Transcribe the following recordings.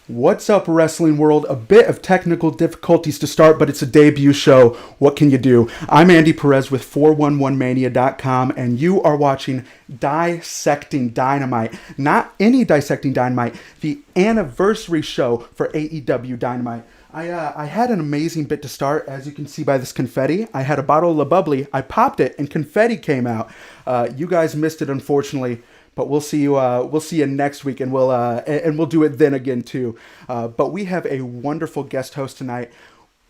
What's up, wrestling world? A bit of technical difficulties to start, but it's a debut show. What can you do? I'm Andy Perez with 411mania.com, and you are watching Dissecting Dynamite. Not any Dissecting Dynamite, the anniversary show for AEW Dynamite. I had an amazing bit to start, as you can see by this confetti. I had a bottle of bubbly, I popped it, and confetti came out. You guys missed it, unfortunately. But we'll see you. We'll see you next week, and we'll do it then again too. But we have a wonderful guest host tonight.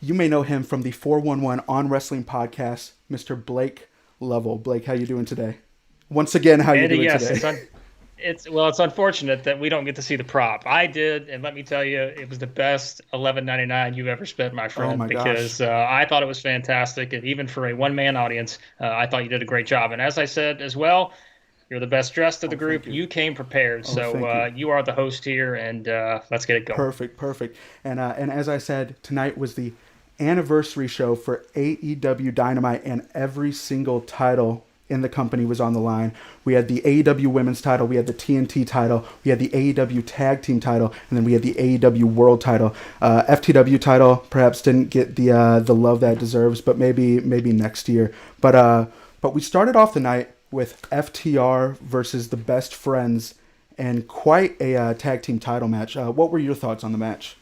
You may know him from the 411 On Wrestling podcast, Mr. Blake Lovell. Blake, how you doing today? Once again, how you doing today? It's unfortunate that we don't get to see the prop. I did, and let me tell you, it was the best $11.99 you've ever spent, my friend. Oh my because I thought it was fantastic, and even for a one-man audience, I thought you did a great job. And as I said as well, you're the best dressed of the group. You came prepared, so you are the host here, and let's get it going. Perfect. And as I said, tonight was the anniversary show for AEW Dynamite, and every single title in the company was on the line. We had the AEW Women's title, we had the TNT title, we had the AEW Tag Team title, and then we had the AEW World title. FTW title perhaps didn't get the love that it deserves, but maybe next year. But we started off the night with FTR versus the Best Friends, and quite a tag team title match. What were your thoughts on the match?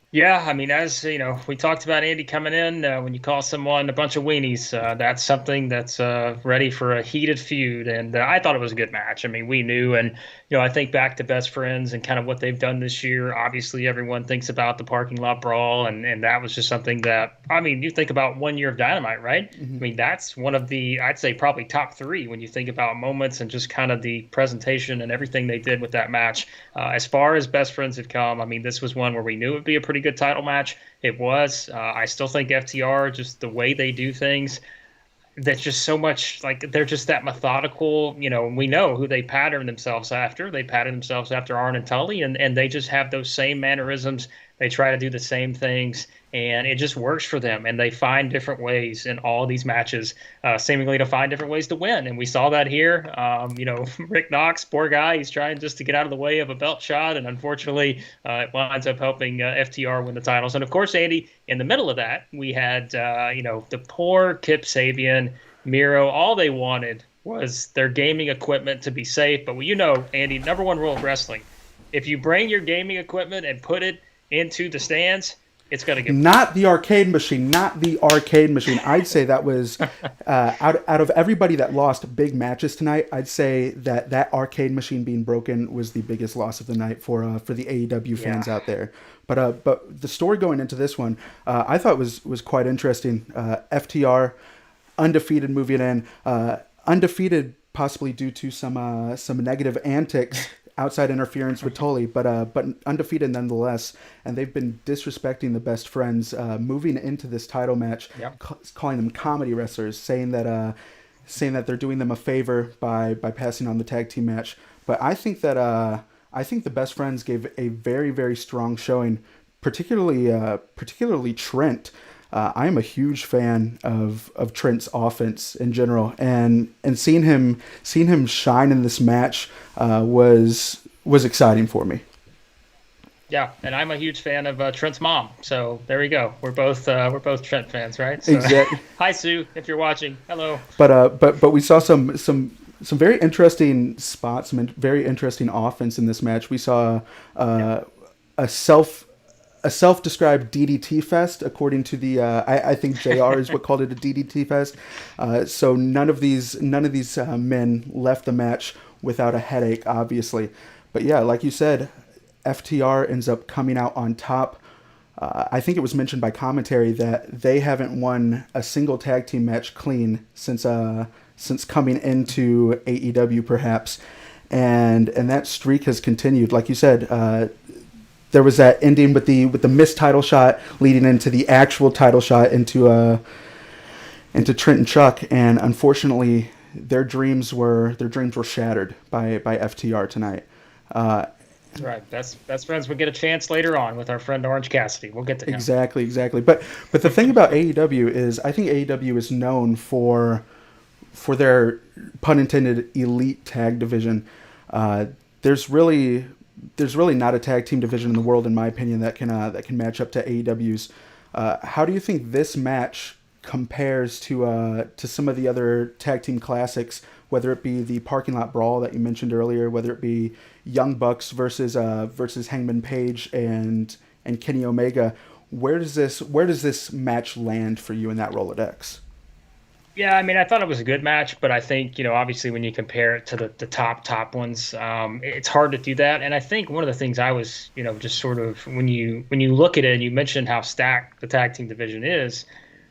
Yeah, I mean, as you know, we talked about Andy coming in. When you call someone a bunch of weenies, that's something that's ready for a heated feud. And I thought it was a good match. I mean, we knew, and I think back to Best Friends and kind of what they've done this year. Obviously, everyone thinks about the parking lot brawl, and that was just something that, I mean, you think about 1 year of Dynamite, right? Mm-hmm. I mean, that's one of the, I'd say, probably top three when you think about moments and just kind of the presentation and everything they did with that match. As far as Best Friends have come, I mean, this was one where we knew it would be a pretty good title match. It was. I still think FTR, just the way they do things, that's just so much, like, they're just that methodical. We know who they pattern themselves after. They pattern themselves after Arn and Tully, and they just have those same mannerisms. They try to do the same things, and it just works for them. And they find different ways in all these matches, seemingly to find different ways to win. And we saw that here. Rick Knox, poor guy, he's trying just to get out of the way of a belt shot, and unfortunately, it winds up helping FTR win the titles. And of course, Andy, in the middle of that, we had the poor Kip Sabian, Miro. All they wanted was their gaming equipment to be safe. But Andy, number one rule of wrestling: if you bring your gaming equipment and put it into the stands, it's going to get not the arcade machine. I'd say that was out of everybody that lost big matches tonight, I'd say that arcade machine being broken was the biggest loss of the night for the AEW fans out there. But the story going into this one, I thought was quite interesting. FTR undefeated moving in, undefeated possibly due to some negative antics. Outside interference with Tully, but undefeated nonetheless, and they've been disrespecting the Best Friends, moving into this title match, calling them comedy wrestlers, saying that they're doing them a favor by passing on the tag team match. But I think the Best Friends gave a very, very strong showing, particularly Trent. I am a huge fan of Trent's offense in general, and seeing him shine in this match was exciting for me. Yeah, and I'm a huge fan of Trent's mom. So there we go. We're both Trent fans, right? So, exactly. Hi, Sue, if you're watching. Hello. But we saw some very interesting spots, some very interesting offense in this match. We saw a self-described DDT fest, according to the I think JR is what called it, a DDT fest. So none of these men left the match without a headache, obviously. But yeah, like you said, FTR ends up coming out on top. I think it was mentioned by commentary that they haven't won a single tag team match clean since coming into AEW, perhaps, and that streak has continued. Like you said, there was that ending with the missed title shot leading into the actual title shot into Trent and Chuck, and unfortunately their dreams were shattered by FTR tonight. That's right. Best Friends will get a chance later on with our friend Orange Cassidy. We'll get to him. Exactly. But the thing about AEW is, I think AEW is known for their, pun intended, elite tag division. There's really there's really not a tag team division in the world, in my opinion, that can match up to AEW's. How do you think this match compares to some of the other tag team classics, whether it be the parking lot brawl that you mentioned earlier, whether it be Young Bucks versus Hangman Page and Kenny Omega? Where does this match land for you in that Rolodex? Yeah, I mean, I thought it was a good match, but I think, obviously when you compare it to the top ones, it's hard to do that. And I think one of the things I was, just sort of when you look at it, and you mentioned how stacked the tag team division is.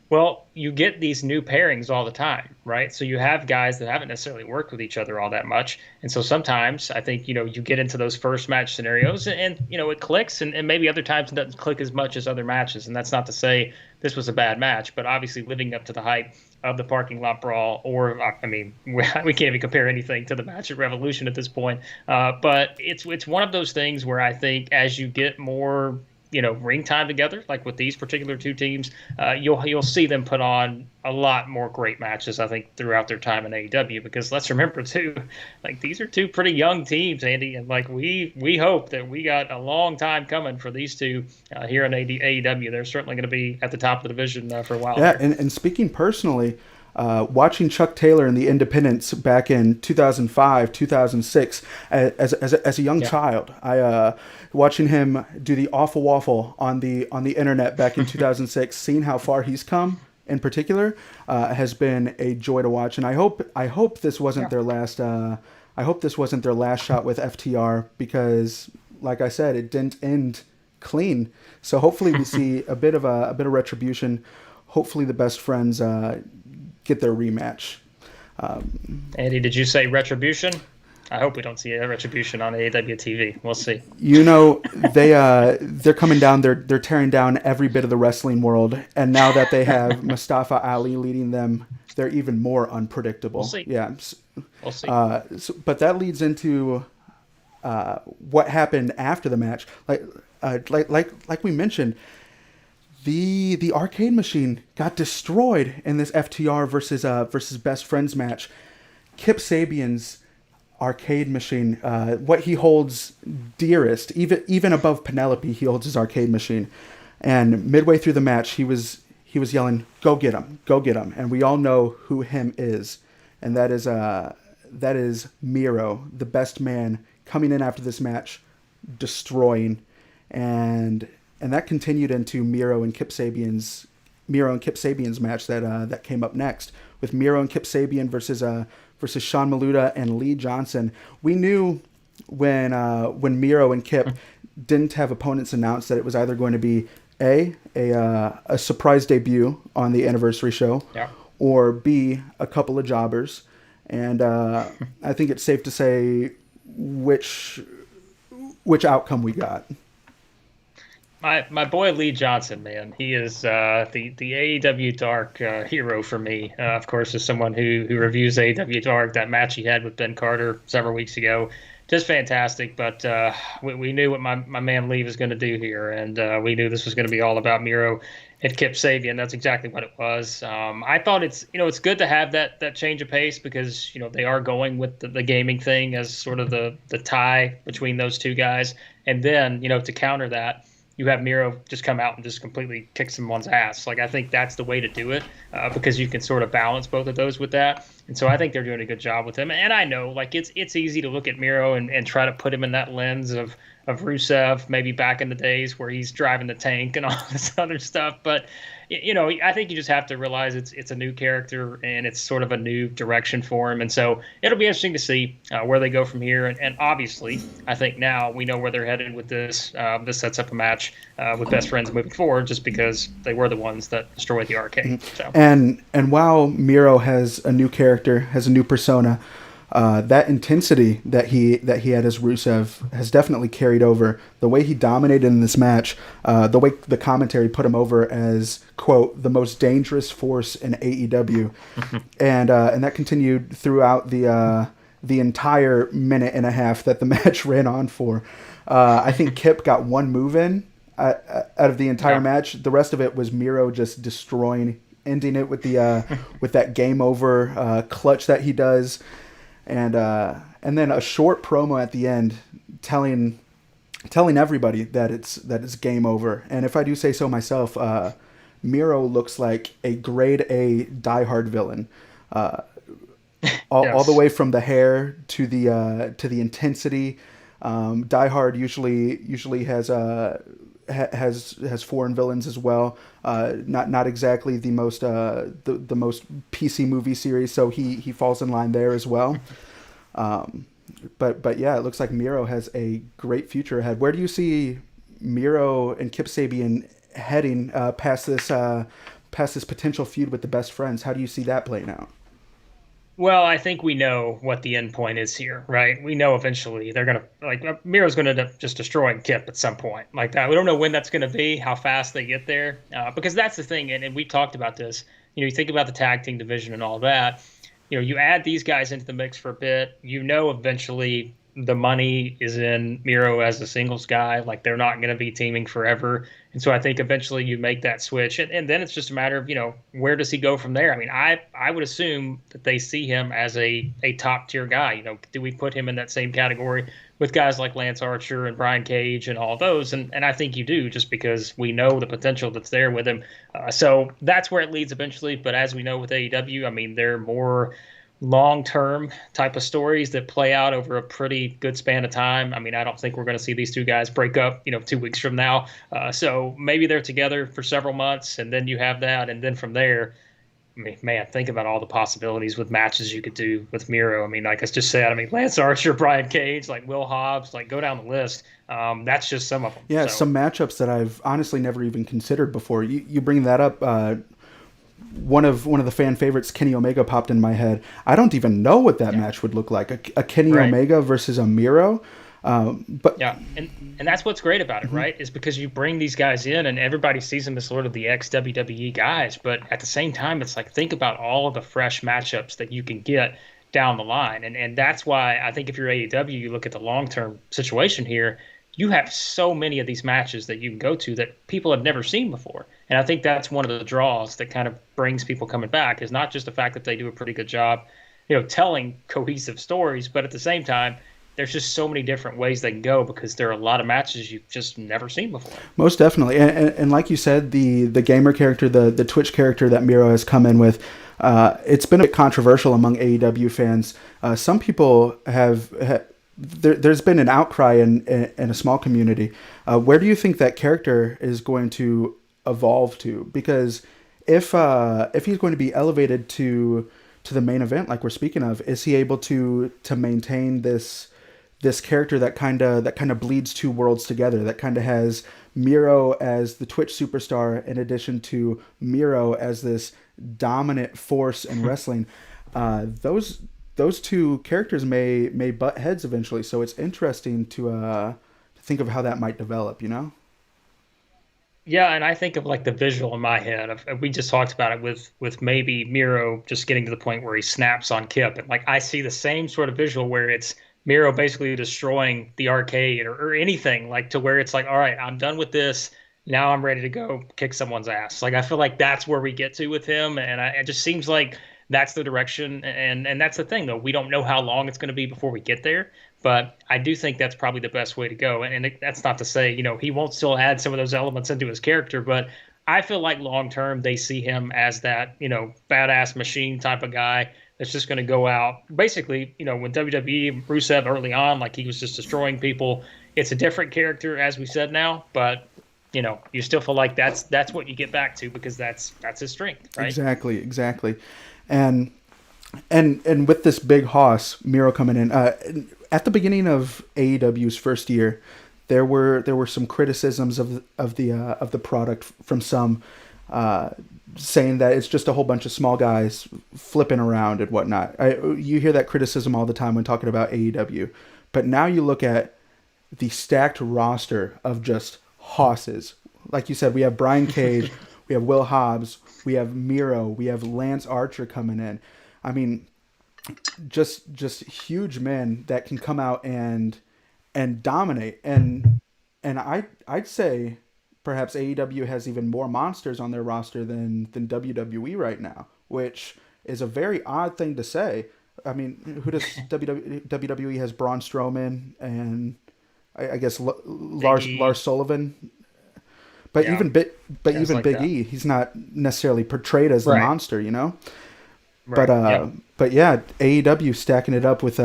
Well, you get these new pairings all the time, right? So you have guys that haven't necessarily worked with each other all that much. And so sometimes I think, you get into those first match scenarios and it clicks, and maybe other times it doesn't click as much as other matches. And that's not to say this was a bad match, but obviously living up to the hype of the parking lot brawl, or I mean, we can't even compare anything to the match at Revolution at this point. But it's one of those things where I think as you get more ring time together, like with these particular two teams, you'll see them put on a lot more great matches, I think, throughout their time in AEW. Because let's remember too, like these are two pretty young teams, Andy, and like we hope that we got a long time coming for these two here in AEW. They're certainly going to be at the top of the division for a while. Yeah, and speaking personally, watching Chuck Taylor in the Independents back in 2005, 2006, as a young child, watching him do the awful waffle on the internet back in 2006, seeing how far he's come in particular, has been a joy to watch. And I hope this wasn't their last. I hope this wasn't their last shot with FTR, because, like I said, it didn't end clean. So hopefully we see a bit of retribution. Hopefully the best friends get their rematch. Andy, did you say retribution? I hope we don't see a retribution on AEW TV. We'll see. They're coming down. They're tearing down every bit of the wrestling world, and now that they have Mustafa Ali leading them, they're even more unpredictable. We'll see. Yeah, we'll see. But that leads into what happened after the match. Like we mentioned, the arcade machine got destroyed in this FTR versus Best Friends match. Kip Sabian's arcade machine, what he holds dearest, even above Penelope, he holds his arcade machine. And midway through the match, he was yelling, "Go get him, go get him!" And we all know who him is, and that is Miro, the best man, coming in after this match, destroying, and that continued into Miro and Kip Sabian's match that came up next, with Miro and Kip Sabian versus Sean Maluda and Lee Johnson. We knew when Miro and Kip didn't have opponents announced that it was either going to be a surprise debut on the anniversary show, or B, a couple of jobbers. And I think it's safe to say which outcome we got. My boy Lee Johnson, man, he is the AEW Dark hero for me. Of course, as someone who reviews AEW Dark, that match he had with Ben Carter several weeks ago, just fantastic. But we knew what my man Lee was going to do here, and we knew this was going to be all about Miro and Kip Sabian. That's exactly what it was. I thought it's good to have that change of pace, because they are going with the gaming thing as sort of the tie between those two guys, and then to counter that, you have Miro just come out and just completely kick someone's ass. Like, I think that's the way to do it, because you can sort of balance both of those with that. And so I think they're doing a good job with him. And I know, like, it's easy to look at Miro and try to put him in that lens of Rusev, maybe back in the days where he's driving the tank and all this other stuff. But, I think you just have to realize it's a new character, and it's sort of a new direction for him. And so it'll be interesting to see where they go from here. And obviously, I think now we know where they're headed with this. This sets up a match with Best Friends moving forward, just because they were the ones that destroyed the arcade. So. And while Miro has a new character, has a new persona, that intensity that he had as Rusev has definitely carried over. The way he dominated in this match, the way the commentary put him over as, quote, the most dangerous force in AEW, and that continued throughout the entire minute and a half that the match ran on for. I think Kip got one move in out of the entire match. The rest of it was Miro just destroying, ending it with that game over clutch that he does. And then a short promo at the end telling telling everybody that it's game over. And if I do say so myself, Miro looks like a grade A diehard villain. Uh, all the Yes. way from the hair to the intensity. Die Hard usually has has foreign villains as well. Not exactly the most PC movie series, so he falls in line there as well. Um, but yeah, it looks like Miro has a great future ahead. Where do you see Miro and Kip Sabian heading past this potential feud with the best friends? How do you see that playing out? Well, I think we know what the end point is here, right? We know eventually they're gonna like Miro's gonna end up just destroying Kip at some point like that. We don't know when that's gonna be, how fast they get there, because that's the thing. And we talked about this. You think about the tag team division and all that. You add these guys into the mix for a bit. Eventually the money is in Miro as a singles guy. Like they're not going to be teaming forever. And so I think eventually you make that switch. And then it's just a matter of, where does he go from there? I mean, I would assume that they see him as a top tier guy. Do we put him in that same category with guys like Lance Archer and Brian Cage and all those? And I think you do, just because we know the potential that's there with him. So that's where it leads eventually. But as we know with AEW, I mean, they're more long term type of stories that play out over a pretty good span of time. I mean, I don't think we're going to see these two guys break up, 2 weeks from now. So maybe they're together for several months, and then you have that, and then from there, I mean, man, think about all the possibilities with matches you could do with Miro. I mean, like I just said, I mean, Lance Archer, Brian Cage, like Will Hobbs, like go down the list. That's just some of them. Yeah, So some matchups that I've honestly never even considered before. You bring that up. One of the fan favorites, Kenny Omega, popped in my head. I don't even know what that yeah, match would look like. A Kenny right. Omega versus a Miro. But Yeah, and that's what's great about it, mhm. right? Is because you bring these guys in, and everybody sees them as sort of the ex WWE guys, but at the same time, it's like think about all of the fresh matchups that you can get down the line, and that's why I think if you're AEW, you look at the long term situation here. You have so many of these matches that you can go to that people have never seen before, and I think that's one of the draws that kind of brings people coming back. Is not just the fact that they do a pretty good job, telling cohesive stories, but at the same time there's just so many different ways they can go because there are a lot of matches you've just never seen before. Most definitely, and like you said, the gamer character, the Twitch character that Miro has come in with, it's been a bit controversial among AEW fans. Some people there's been an outcry in a small community. Where do you think that character is going to evolve to? Because if he's going to be elevated to the main event, like we're speaking of, is he able to maintain this character that kind of bleeds two worlds together, that kind of has Miro as the Twitch superstar in addition to Miro as this dominant force in wrestling? Those two characters may butt heads eventually, so it's interesting to think of how that might develop. Yeah, and I think of like the visual in my head of we just talked about it with maybe Miro just getting to the point where he snaps on Kip, and like I see the same sort of visual where it's Miro basically destroying the arcade or anything, like to where it's like, all right, I'm done with this. Now I'm ready to go kick someone's ass. Like I feel like that's where we get to with him, and it just seems like that's the direction. And that's the thing though, we don't know how long it's going to be before we get there. But I do think that's probably the best way to go. And that's not to say, he won't still add some of those elements into his character, but I feel like long term they see him as that, badass machine type of guy that's just going to go out. Basically, when WWE Rusev early on, like he was just destroying people. It's a different character, as we said now, but you still feel like that's what you get back to because that's his strength, right? Exactly, and and with this big hoss Miro coming in, at the beginning of AEW's first year, there were some criticisms of the product from some, saying that it's just a whole bunch of small guys flipping around and whatnot. You hear that criticism all the time when talking about AEW, but now you look at the stacked roster of just hosses. Like you said, we have Brian Cage, we have Will Hobbs, we have Miro, we have Lance Archer coming in. I mean, just huge men that can come out and dominate. And I'd say perhaps AEW has even more monsters on their roster than WWE right now, which is a very odd thing to say. I mean, who does WWE has Braun Strowman and I guess Big Lars E. Sullivan. But Yeah, guys even like Big that. E, he's not necessarily portrayed as the Right. monster, you know. But Right. Yep. yeah, AEW stacking it up with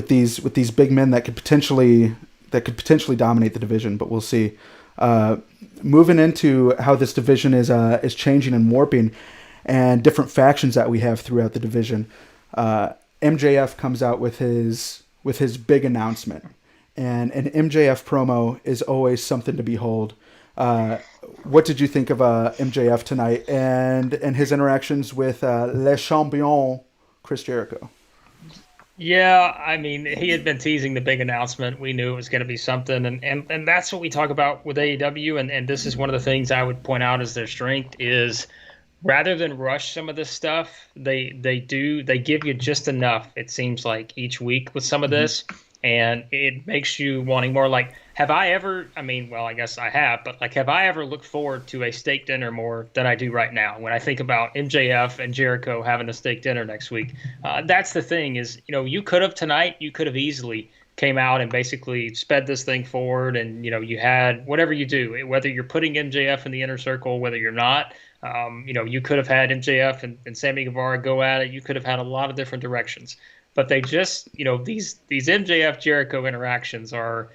these big men that could potentially dominate the division, but we'll see. Uh, moving into how this division is changing and warping, and different factions that we have throughout the division. Uh, MJF comes out with his big announcement, and an MJF promo is always something to behold. Uh, what did you think of MJF tonight and his interactions with Le Champion Chris Jericho? Yeah, I mean, he had been teasing the big announcement. We knew it was going to be something, and that's what we talk about with AEW, and this is one of the things I would point out as their strength is rather than rush some of this stuff, they give you just enough, it seems like, each week with some of Mm-hmm. this, and it makes you wanting more. Like, have I ever, I mean, well, I guess I have, but like, have I ever looked forward to a steak dinner more than I do right now when I think about MJF and Jericho having a steak dinner next week? That's the thing is, you could have tonight, you could have easily came out and basically sped this thing forward, and you had whatever you do, whether you're putting MJF in the inner circle, whether you're not. You could have had MJF and Sammy Guevara go at it. You could have had a lot of different directions, but they just, these MJF Jericho interactions are,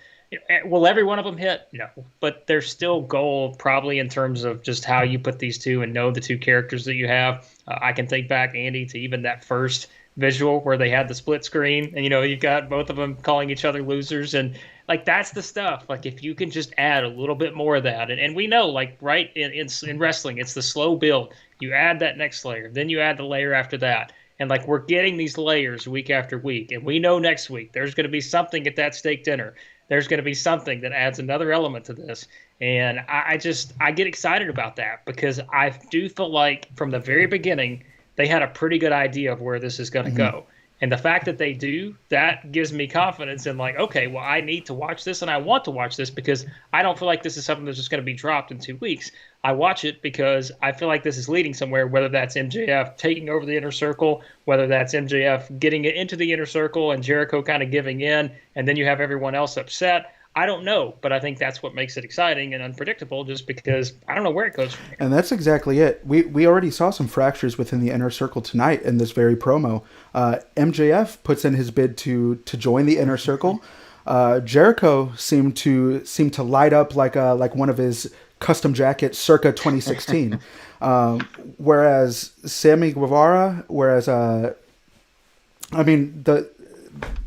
will every one of them hit? No, but they're still gold probably in terms of just how you put these two and know the two characters that you have. I can think back, Andy, to even that first visual where they had the split screen, and you've got both of them calling each other losers, and like that's the stuff. Like if you can just add a little bit more of that, and we know, like, right, in wrestling, it's the slow build. You add that next layer, then you add the layer after that, and like we're getting these layers week after week, and we know next week there's going to be something at that steak dinner. There's going to be something that adds another element to this, and I get excited about that because I do feel like from the very beginning they had a pretty good idea of where this is going to Mm-hmm. go. And the fact that they do, that gives me confidence in like, okay, well, I need to watch this and I want to watch this because I don't feel like this is something that's just going to be dropped in 2 weeks. I watch it because I feel like this is leading somewhere, whether that's MJF taking over the inner circle, whether that's MJF getting it into the inner circle and Jericho kind of giving in, and then you have everyone else upset. I don't know, but I think that's what makes it exciting and unpredictable just because I don't know where it goes from here. And that's exactly it. We already saw some fractures within the inner circle tonight in this very promo. MJF puts in his bid to join the inner circle. Jericho seemed to light up like one of his custom jackets circa 2016. Whereas Sammy Guevara, I mean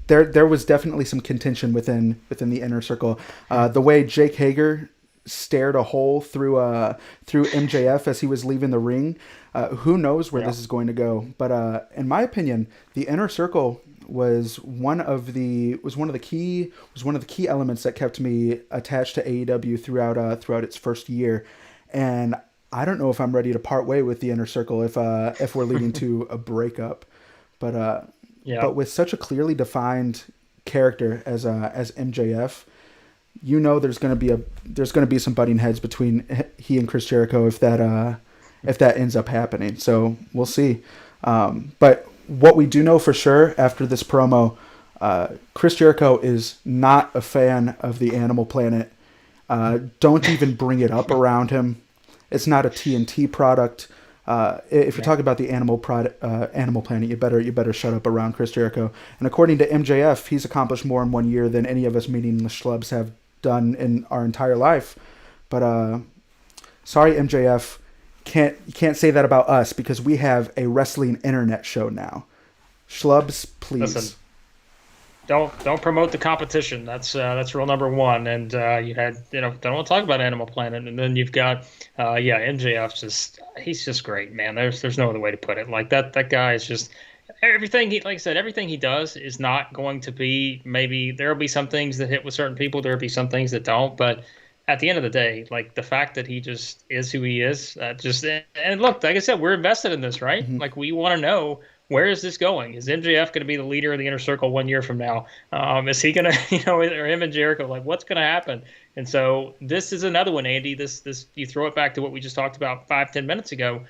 there was definitely some contention within the inner circle. The way Jake Hager stared a hole through MJF as he was leaving the ring. Who knows where Yeah. this is going to go? But in my opinion, the inner circle was one of the key elements that kept me attached to AEW throughout its first year, and I don't know if I'm ready to part way with the inner circle if we're leading to a breakup, but Yeah. but with such a clearly defined character as MJF, there's gonna be some butting heads between he and Chris Jericho if that ends up happening. So we'll see. But what we do know for sure after this promo, Chris Jericho is not a fan of the Animal Planet. Don't even bring it up around him. It's not a TNT product. If you're Yeah. talking about the Animal Planet, you better shut up around Chris Jericho. And according to MJF, he's accomplished more in 1 year than any of us meaningless schlubs have done in our entire life. But sorry, MJF, you can't say that about us because we have a wrestling internet show now. Schlubs, please. Listen, don't promote the competition. That's rule number one. And you had don't want to talk about Animal Planet, and then you've got yeah, MJF, just he's just great, man. There's no other way to put it. Like that guy is just everything he, like I said, everything he does is not going to be, maybe there'll be some things that hit with certain people, there'll be some things that don't, but at the end of the day, like the fact that he just is who he is, just, and look, like I said, we're invested in this, right? Mm-hmm. Like we want to know, where is this going? Is MJF going to be the leader of the inner circle 1 year from now? Is he going to, or him and Jericho, like what's going to happen? And so this is another one, Andy. This you throw it back to what we just talked about 5-10 minutes ago.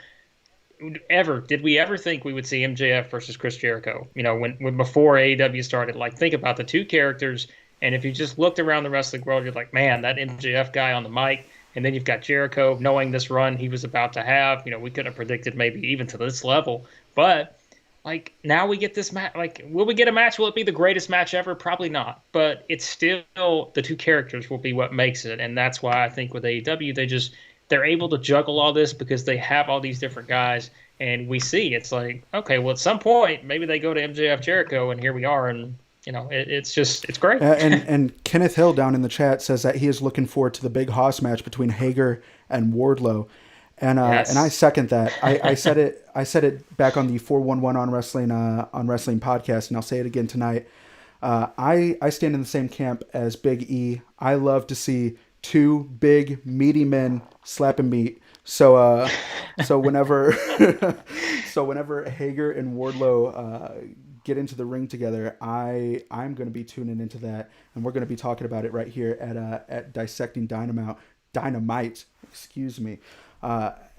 Did we ever think we would see MJF versus Chris Jericho? When before AEW started, like think about the two characters And if you just looked around the wrestling world, you're like, man, that MJF guy on the mic. And then you've got Jericho knowing this run he was about to have. We couldn't have predicted maybe even to this level. But like now we get this match. Like, will we get a match? Will it be the greatest match ever? Probably not. But it's still the two characters will be what makes it, and that's why I think with AEW they're able to juggle all this because they have all these different guys, and we see it's like, okay, well at some point maybe they go to MJF Jericho, and here we are, and it's great. And Kenneth Hill down in the chat says that he is looking forward to the big Hoss match between Hager and Wardlow. Yes. And I second that. I said it back on the 411 on wrestling podcast, and I'll say it again tonight. I stand in the same camp as Big E. I love to see two big meaty men slapping meat. So whenever Hager and Wardlow get into the ring together, I'm going to be tuning into that, and we're going to be talking about it right here at Dissecting Dynamite. Excuse me.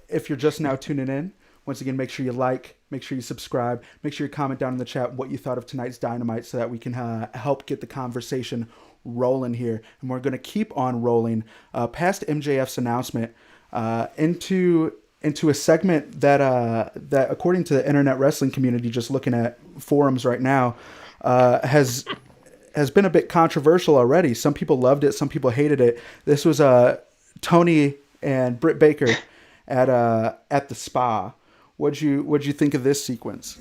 If you're just now tuning in, once again, make sure you like, make sure you subscribe, make sure you comment down in the chat what you thought of tonight's Dynamite so that we can help get the conversation rolling here. And we're going to keep on rolling past MJF's announcement into a segment that according to the internet wrestling community, just looking at forums right now, has been a bit controversial already. Some people loved it, some people hated it. This was Tony and Britt Baker at the spa. What'd you think of this sequence?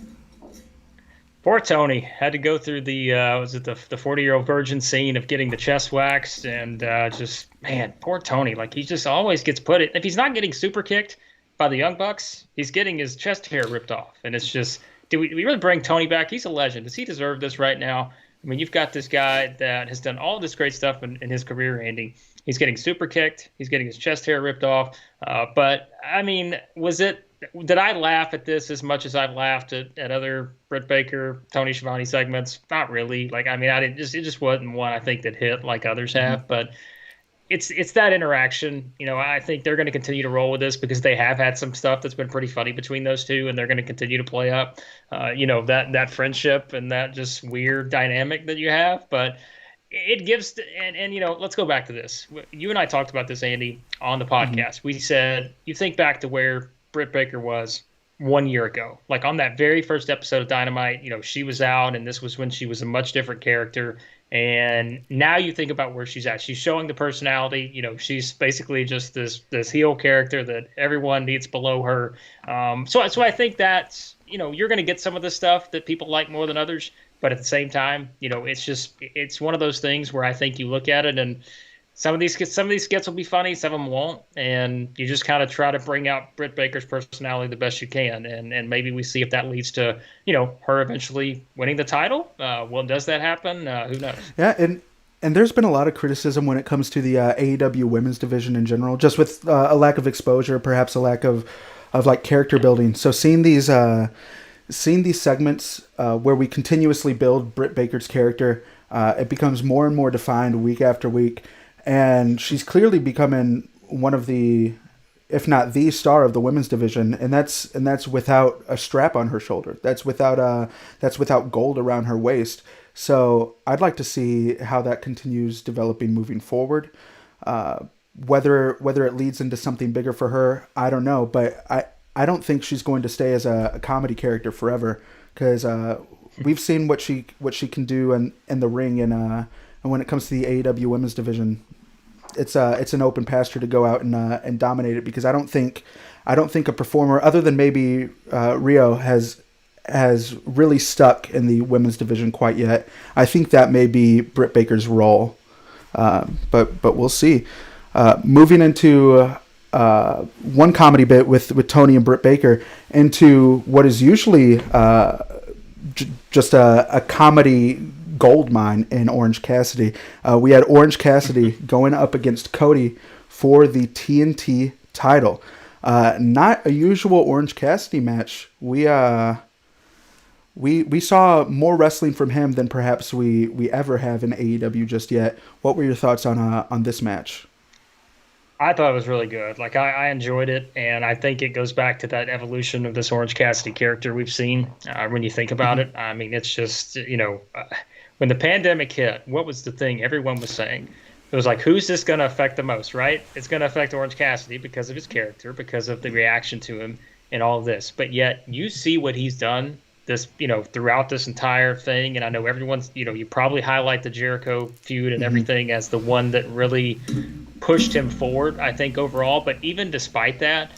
Poor Tony had to go through the 40-year-old virgin scene of getting the chest waxed, and just, man, poor Tony. Like, he just always gets put it. If he's not getting super kicked by the Young Bucks, he's getting his chest hair ripped off, and it's just, do we really bring Tony back? He's a legend. Does he deserve this right now? I mean, you've got this guy that has done all this great stuff in his career, Andy. He's getting super kicked. He's getting his chest hair ripped off. But I mean, did I laugh at this as much as I've laughed at other Britt Baker, Tony Schiavone segments? Not really. Like, I mean, it just wasn't one I think that hit like others have. Mm-hmm. But it's that interaction. I think they're going to continue to roll with this because they have had some stuff that's been pretty funny between those two, and they're going to continue to play up, that friendship and that just weird dynamic that you have. But it gives, and let's go back to this. You and I talked about this, Andy, on the podcast. Mm-hmm. We said, you think back to where Britt Baker was 1 year ago, like on that very first episode of Dynamite, she was out, and this was when she was a much different character. And now you think about where she's at. She's showing the personality. She's basically just this heel character that everyone needs below her. So I think that, you're going to get some of the stuff that people like more than others. But at the same time, it's one of those things where I think you look at it, and some of these skits will be funny, some of them won't, and you just kind of try to bring out Britt Baker's personality the best you can, and maybe we see if that leads to her eventually winning the title. Well, does that happen? Who knows? Yeah, and there's been a lot of criticism when it comes to the AEW women's division in general, just with a lack of exposure, perhaps a lack of like character building. So seeing these segments where we continuously build Britt Baker's character, it becomes more and more defined week after week. And she's clearly becoming one of the, if not the star of the women's division, and that's without a strap on her shoulder. That's without gold around her waist. So I'd like to see how that continues developing moving forward. Whether it leads into something bigger for her, I don't know. But I don't think she's going to stay as a comedy character forever, because we've seen what she can do in the ring, and when it comes to the AEW women's division, it's an open pasture to go out and dominate it, because I don't think a performer other than maybe Rio has really stuck in the women's division quite yet. I think that may be Britt Baker's role, but we'll see. Moving into one comedy bit with Tony and Britt Baker into what is usually just a comedy gold mine in Orange Cassidy. We had Orange Cassidy going up against Cody for the TNT title. Not a usual Orange Cassidy match. We saw more wrestling from him than perhaps we ever have in AEW just yet. What were your thoughts on this match? I thought it was really good. Like, I enjoyed it, and I think it goes back to that evolution of this Orange Cassidy character we've seen when you think about it. I mean, it's just, when the pandemic hit, what was the thing everyone was saying? It was like, who's this going to affect the most, right? It's going to affect Orange Cassidy because of his character, because of the reaction to him and all of this. But yet you see what he's done this, throughout this entire thing. And I know everyone's, you probably highlight the Jericho feud and everything as the one that really pushed him forward, I think, overall. But even despite that,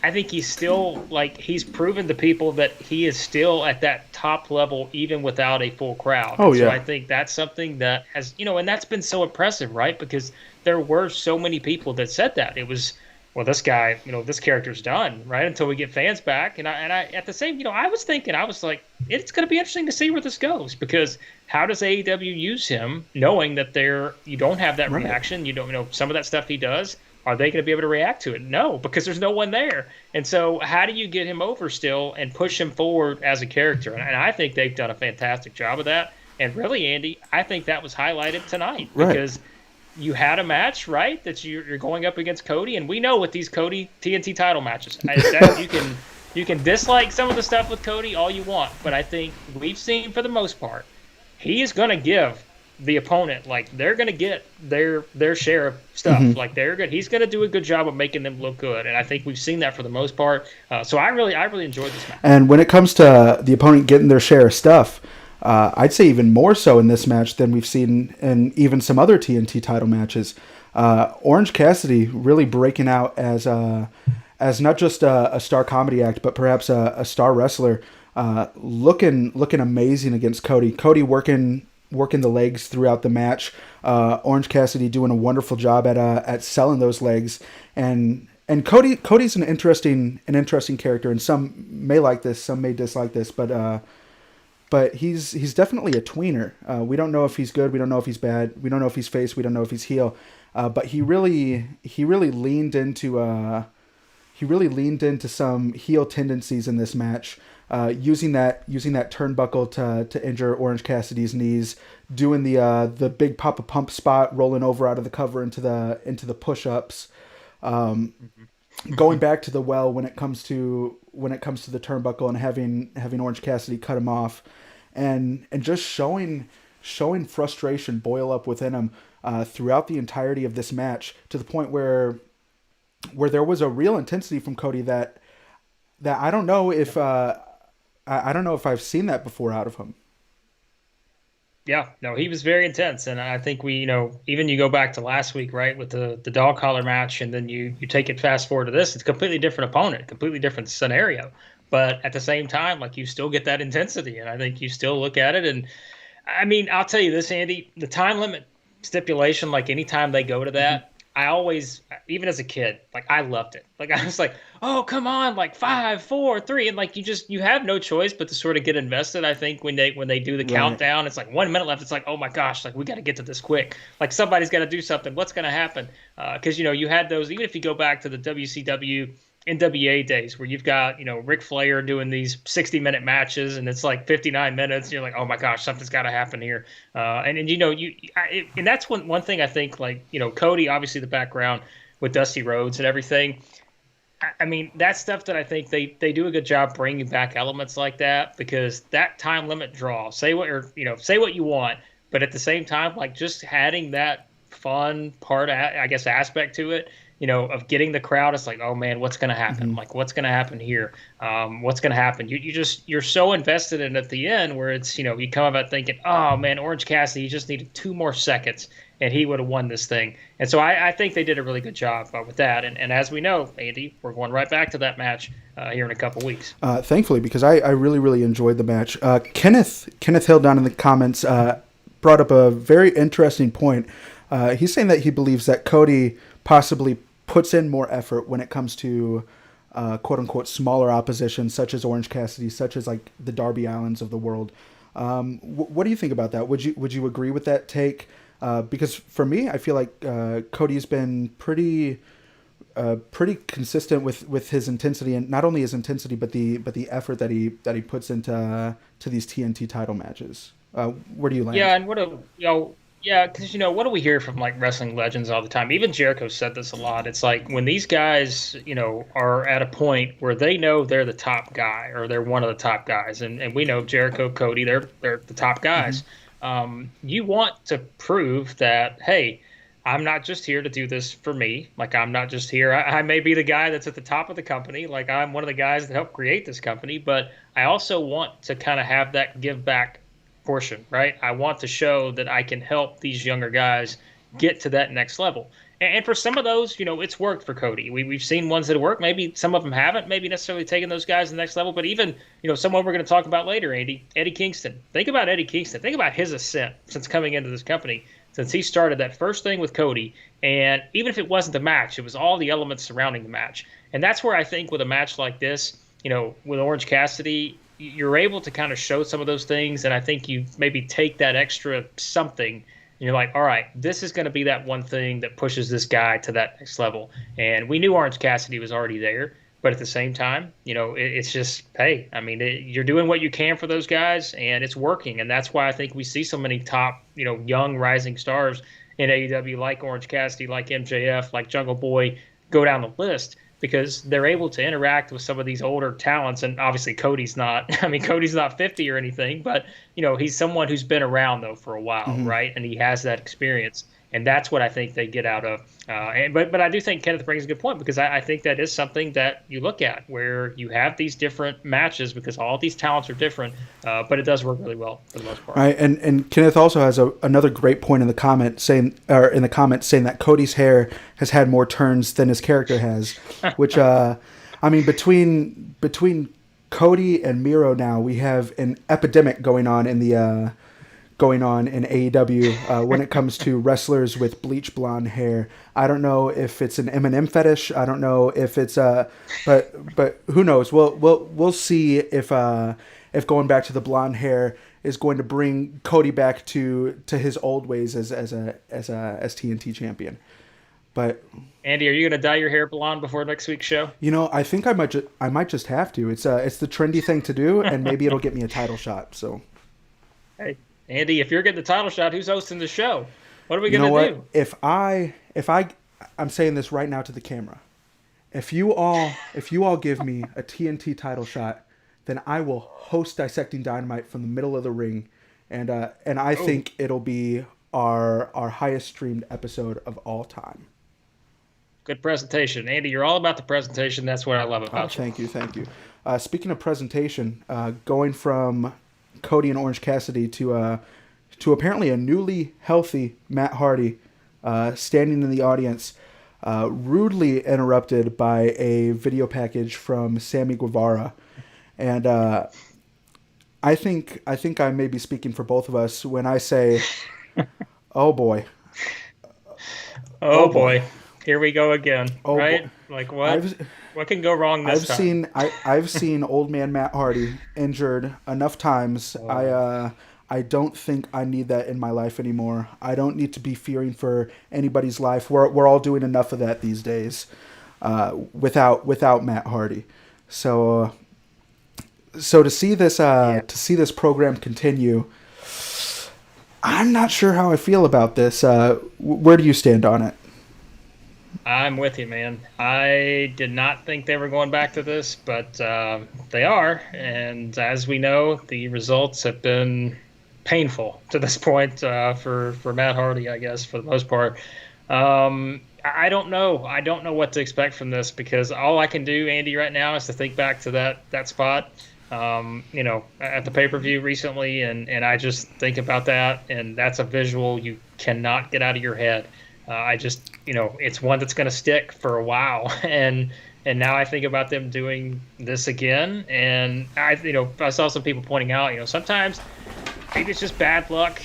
I think he's still, he's proven to people that he is still at that top level even without a full crowd. Oh, yeah. So I think that's something that has, and that's been so impressive, right? Because there were so many people that said that. It was, well, this guy, this character's done, right? Until we get fans back. And I at the same, I was like, it's going to be interesting to see where this goes, because how does AEW use him knowing that you don't have that reaction? You don't, some of that stuff he does. Are they going to be able to react to it? No, because there's no one there. And so how do you get him over still and push him forward as a character? And I think they've done a fantastic job of that. And really, Andy, I think that was highlighted tonight because you had a match, right, that you're going up against Cody. And we know with these Cody TNT title matches, you can dislike some of the stuff with Cody all you want. But I think we've seen, for the most part, he is going to give the opponent, they're going to get their share of stuff. He's going to do a good job of making them look good, and I think we've seen that for the most part. So I really enjoyed this match. And when it comes to the opponent getting their share of stuff, I'd say even more so in this match than we've seen in even some other TNT title matches. Orange Cassidy really breaking out as not just a star comedy act, but perhaps a star wrestler, looking amazing against Cody. Cody working the legs throughout the match. Orange Cassidy doing a wonderful job at selling those legs, and Cody's an interesting character, and some may like this, some may dislike this, but he's definitely a tweener. We don't know if he's good, we don't know if he's bad, we don't know if he's face, we don't know if he's heel, but he really leaned into some heel tendencies in this match. Using that turnbuckle to injure Orange Cassidy's knees, doing the big Papa Pump spot, rolling over out of the cover into the push-ups, going back to the well when it comes to the turnbuckle and having Orange Cassidy cut him off, and just showing frustration boil up within him throughout the entirety of this match, to the point where there was a real intensity from Cody that I don't know if I've seen that before out of him. Yeah, no, he was very intense. And I think we, even you go back to last week, right, with the dog collar match, and then you take it fast forward to this, it's a completely different opponent, completely different scenario. But at the same time, you still get that intensity. And I think you still look at it. And I mean, I'll tell you this, Andy, the time limit stipulation, anytime they go to that, I always, even as a kid, I loved it. I was like, oh, come on, 5, 4, 3. And you have no choice but to sort of get invested. I think when they do the countdown, it's 1 minute left. It's oh my gosh, we got to get to this quick. Somebody's got to do something. What's going to happen? Because, you had those, even if you go back to the WCW NWA days where you've got, Ric Flair doing these 60-minute matches and it's 59 minutes. You're oh my gosh, something's got to happen here. And that's one thing I think, Cody, obviously the background with Dusty Rhodes and everything. I mean, that's stuff that I think they do a good job bringing back elements like that, because that time limit draw, say what you want, but at the same time, just adding that fun part, I guess, aspect to it, of getting the crowd. It's oh man, what's going to happen? What's going to happen here? What's going to happen? You're so invested in it at the end where it's, you come about thinking, oh man, Orange Cassidy, he just needed 2 more seconds and he would have won this thing. And so I think they did a really good job with that. And as we know, Andy, we're going right back to that match here in a couple weeks. Thankfully, because I really, really enjoyed the match. Kenneth Hill down in the comments brought up a very interesting point. He's saying that he believes that Cody possibly puts in more effort when it comes to quote unquote smaller opposition, such as Orange Cassidy, such as the Darby Allins of the world. What do you think about that? Would you agree with that take? Because for me, I feel like Cody's been pretty consistent with his intensity, and not only his intensity, but the effort that he puts into these TNT title matches. Where do you land? Yeah, and because what do we hear from wrestling legends all the time? Even Jericho said this a lot. It's when these guys, are at a point where they know they're the top guy or they're one of the top guys, and we know Jericho, Cody, they're the top guys. you want to prove that, hey, I'm not just here to do this for me. Like, I'm not just here. I may be the guy that's at the top of the company. Like, I'm one of the guys that helped create this company, but I also want to kind of have that give back portion, right? I want to show that I can help these younger guys get to that next level. And for some of those, it's worked for Cody. We've seen ones that have worked. Maybe some of them haven't. Maybe necessarily taken those guys to the next level. But even, someone we're going to talk about later, Andy, Eddie Kingston. Think about Eddie Kingston. Think about his ascent since coming into this company, since he started that first thing with Cody. And even if it wasn't the match, it was all the elements surrounding the match. And that's where I think with a match like this, with Orange Cassidy, you're able to kind of show some of those things. And I think you maybe take that extra something. And you're like, all right, this is going to be that one thing that pushes this guy to that next level. And we knew Orange Cassidy was already there. But at the same time, it's just, hey, I mean, you're doing what you can for those guys, and it's working. And that's why I think we see so many top, young rising stars in AEW, like Orange Cassidy, like MJF, like Jungle Boy, go down the list, because they're able to interact with some of these older talents. And obviously Cody's not 50 or anything, but he's someone who's been around though for a while, right? And he has that experience, and that's what I think they get out of. But I do think Kenneth brings a good point, because I think that is something that you look at, where you have these different matches, because all these talents are different, but it does work really well for the most part. Right, and Kenneth also has another great point in the comments saying that Cody's hair has had more turns than his character has, which between Cody and Miro now, we have an epidemic going on in AEW when it comes to wrestlers with bleach blonde hair. I don't know if it's an Eminem fetish. I don't know if it's but who knows? We'll see if going back to the blonde hair is going to bring Cody back to his old ways as TNT champion. But Andy, are you going to dye your hair blonde before next week's show? I think I might just have to. It's the trendy thing to do, and maybe it'll get me a title shot. So, hey, Andy, if you're getting the title shot, who's hosting the show? What are we going to do? If I'm saying this right now to the camera, if you all give me a TNT title shot, then I will host Dissecting Dynamite from the middle of the ring, and I think it'll be our highest streamed episode of all time. Good presentation, Andy. You're all about the presentation. That's what I love about you. Thank you. Speaking of presentation, going from Cody and Orange Cassidy to apparently a newly healthy Matt Hardy, standing in the audience, rudely interrupted by a video package from Sammy Guevara, and I think I may be speaking for both of us when I say, oh boy. Oh boy. Here we go again, right? Boy. Like what can go wrong this time? I've seen old man Matt Hardy injured enough times. Oh. I don't think I need that in my life anymore. I don't need to be fearing for anybody's life. We're all doing enough of that these days, without Matt Hardy. So to see this program continue, I'm not sure how I feel about this. Where do you stand on it? I'm with you, man. I did not think they were going back to this, but they are. And as we know, the results have been painful to this point for Matt Hardy, I guess, for the most part. I don't know. I don't know what to expect from this, because all I can do, Andy, right now is to think back to that spot, at the pay-per-view recently, and I just think about that, and that's a visual you cannot get out of your head. It's one that's going to stick for a while, and now I think about them doing this again, and I saw some people pointing out, sometimes maybe it's just bad luck.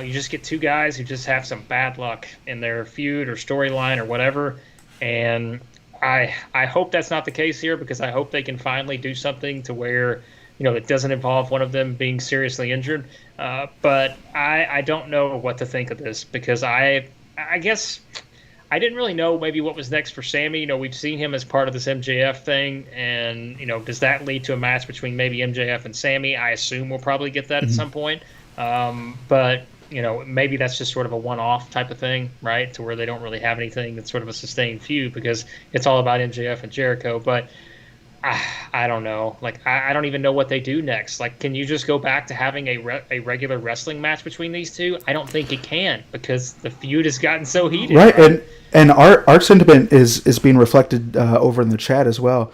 You just get two guys who just have some bad luck in their feud or storyline or whatever, and I hope that's not the case here, because I hope they can finally do something to where it doesn't involve one of them being seriously injured. But I don't know what to think of this, because I guess I didn't really know maybe what was next for Sammy. We've seen him as part of this MJF thing, and does that lead to a match between maybe MJF and Sammy? I assume we'll probably get that at some point. But maybe that's just sort of a one-off type of thing, right? To where they don't really have anything that's sort of a sustained feud, because it's all about MJF and Jericho. But I don't know. Like, I don't even know what they do next. Like, can you just go back to having a regular wrestling match between these two? I don't think it can because the feud has gotten so heated, Right, right? and our sentiment is being reflected over in the chat as well,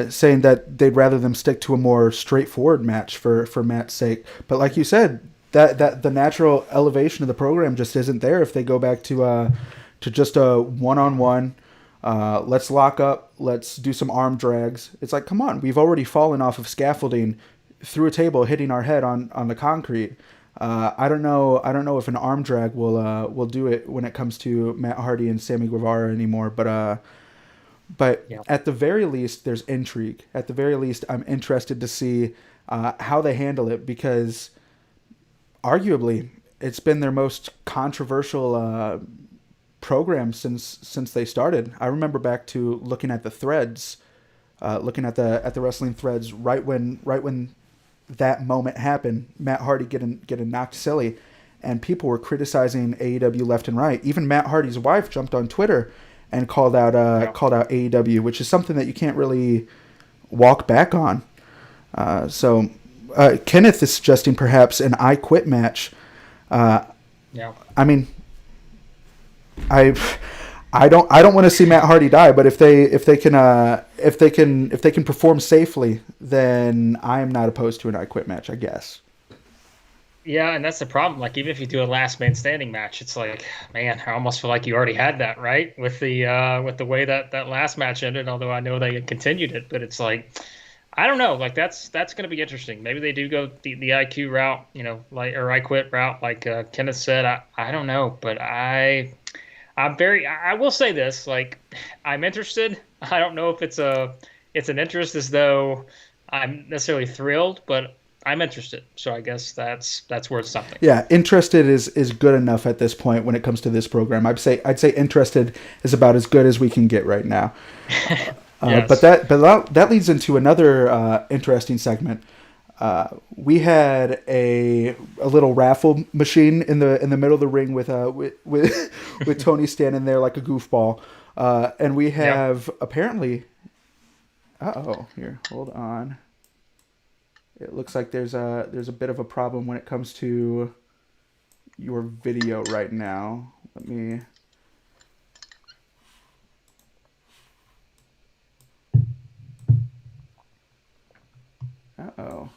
saying that they'd rather them stick to a more straightforward match for Matt's sake. But like you said, that the natural elevation of the program just isn't there if they go back to just a one on one. Let's lock up. Let's do some arm drags. It's like, come on, we've already fallen off of scaffolding through a table, hitting our head on the concrete. I don't know. I don't know if an arm drag will do it when it comes to Matt Hardy and Sammy Guevara anymore. But Yeah. at the very least, there's intrigue. At the very least, I'm interested to see how they handle it because arguably it's been their most controversial program since they started. I remember back to looking at the threads, looking at the wrestling threads right when that moment happened. Matt Hardy getting knocked silly, and people were criticizing AEW left and right. Even Matt Hardy's wife jumped on Twitter and Yeah. called out AEW, which is something that you can't really walk back on. So Kenneth is suggesting perhaps an I Quit match. Uh, Yeah. I mean, I I don't want to see Matt Hardy die, but if they can perform safely, then I am not opposed to an I Quit match, I guess. Yeah, and that's the problem. Like, even if you do a last man standing match, it's like, man, I almost feel like you already had that, right? With the way that last match ended, although I know they continued it, but it's like, I don't know. Like, that's going to be interesting. Maybe they do go the IQ route, like, or I quit route, like Kenneth said. I don't know, but I will say this, like, I'm interested. I don't know if it's an interest as though I'm necessarily thrilled, but I'm interested. So I guess that's worth something. Yeah, interested is good enough at this point when it comes to this program. I'd say interested is about as good as we can get right now. Yes. That leads into another interesting segment. We had a little raffle machine in the middle of the ring with Tony standing there like a goofball, and we Yeah. have apparently. Here, hold on. It looks like there's a bit of a problem when it comes to your video right now. Let me. Uh-oh.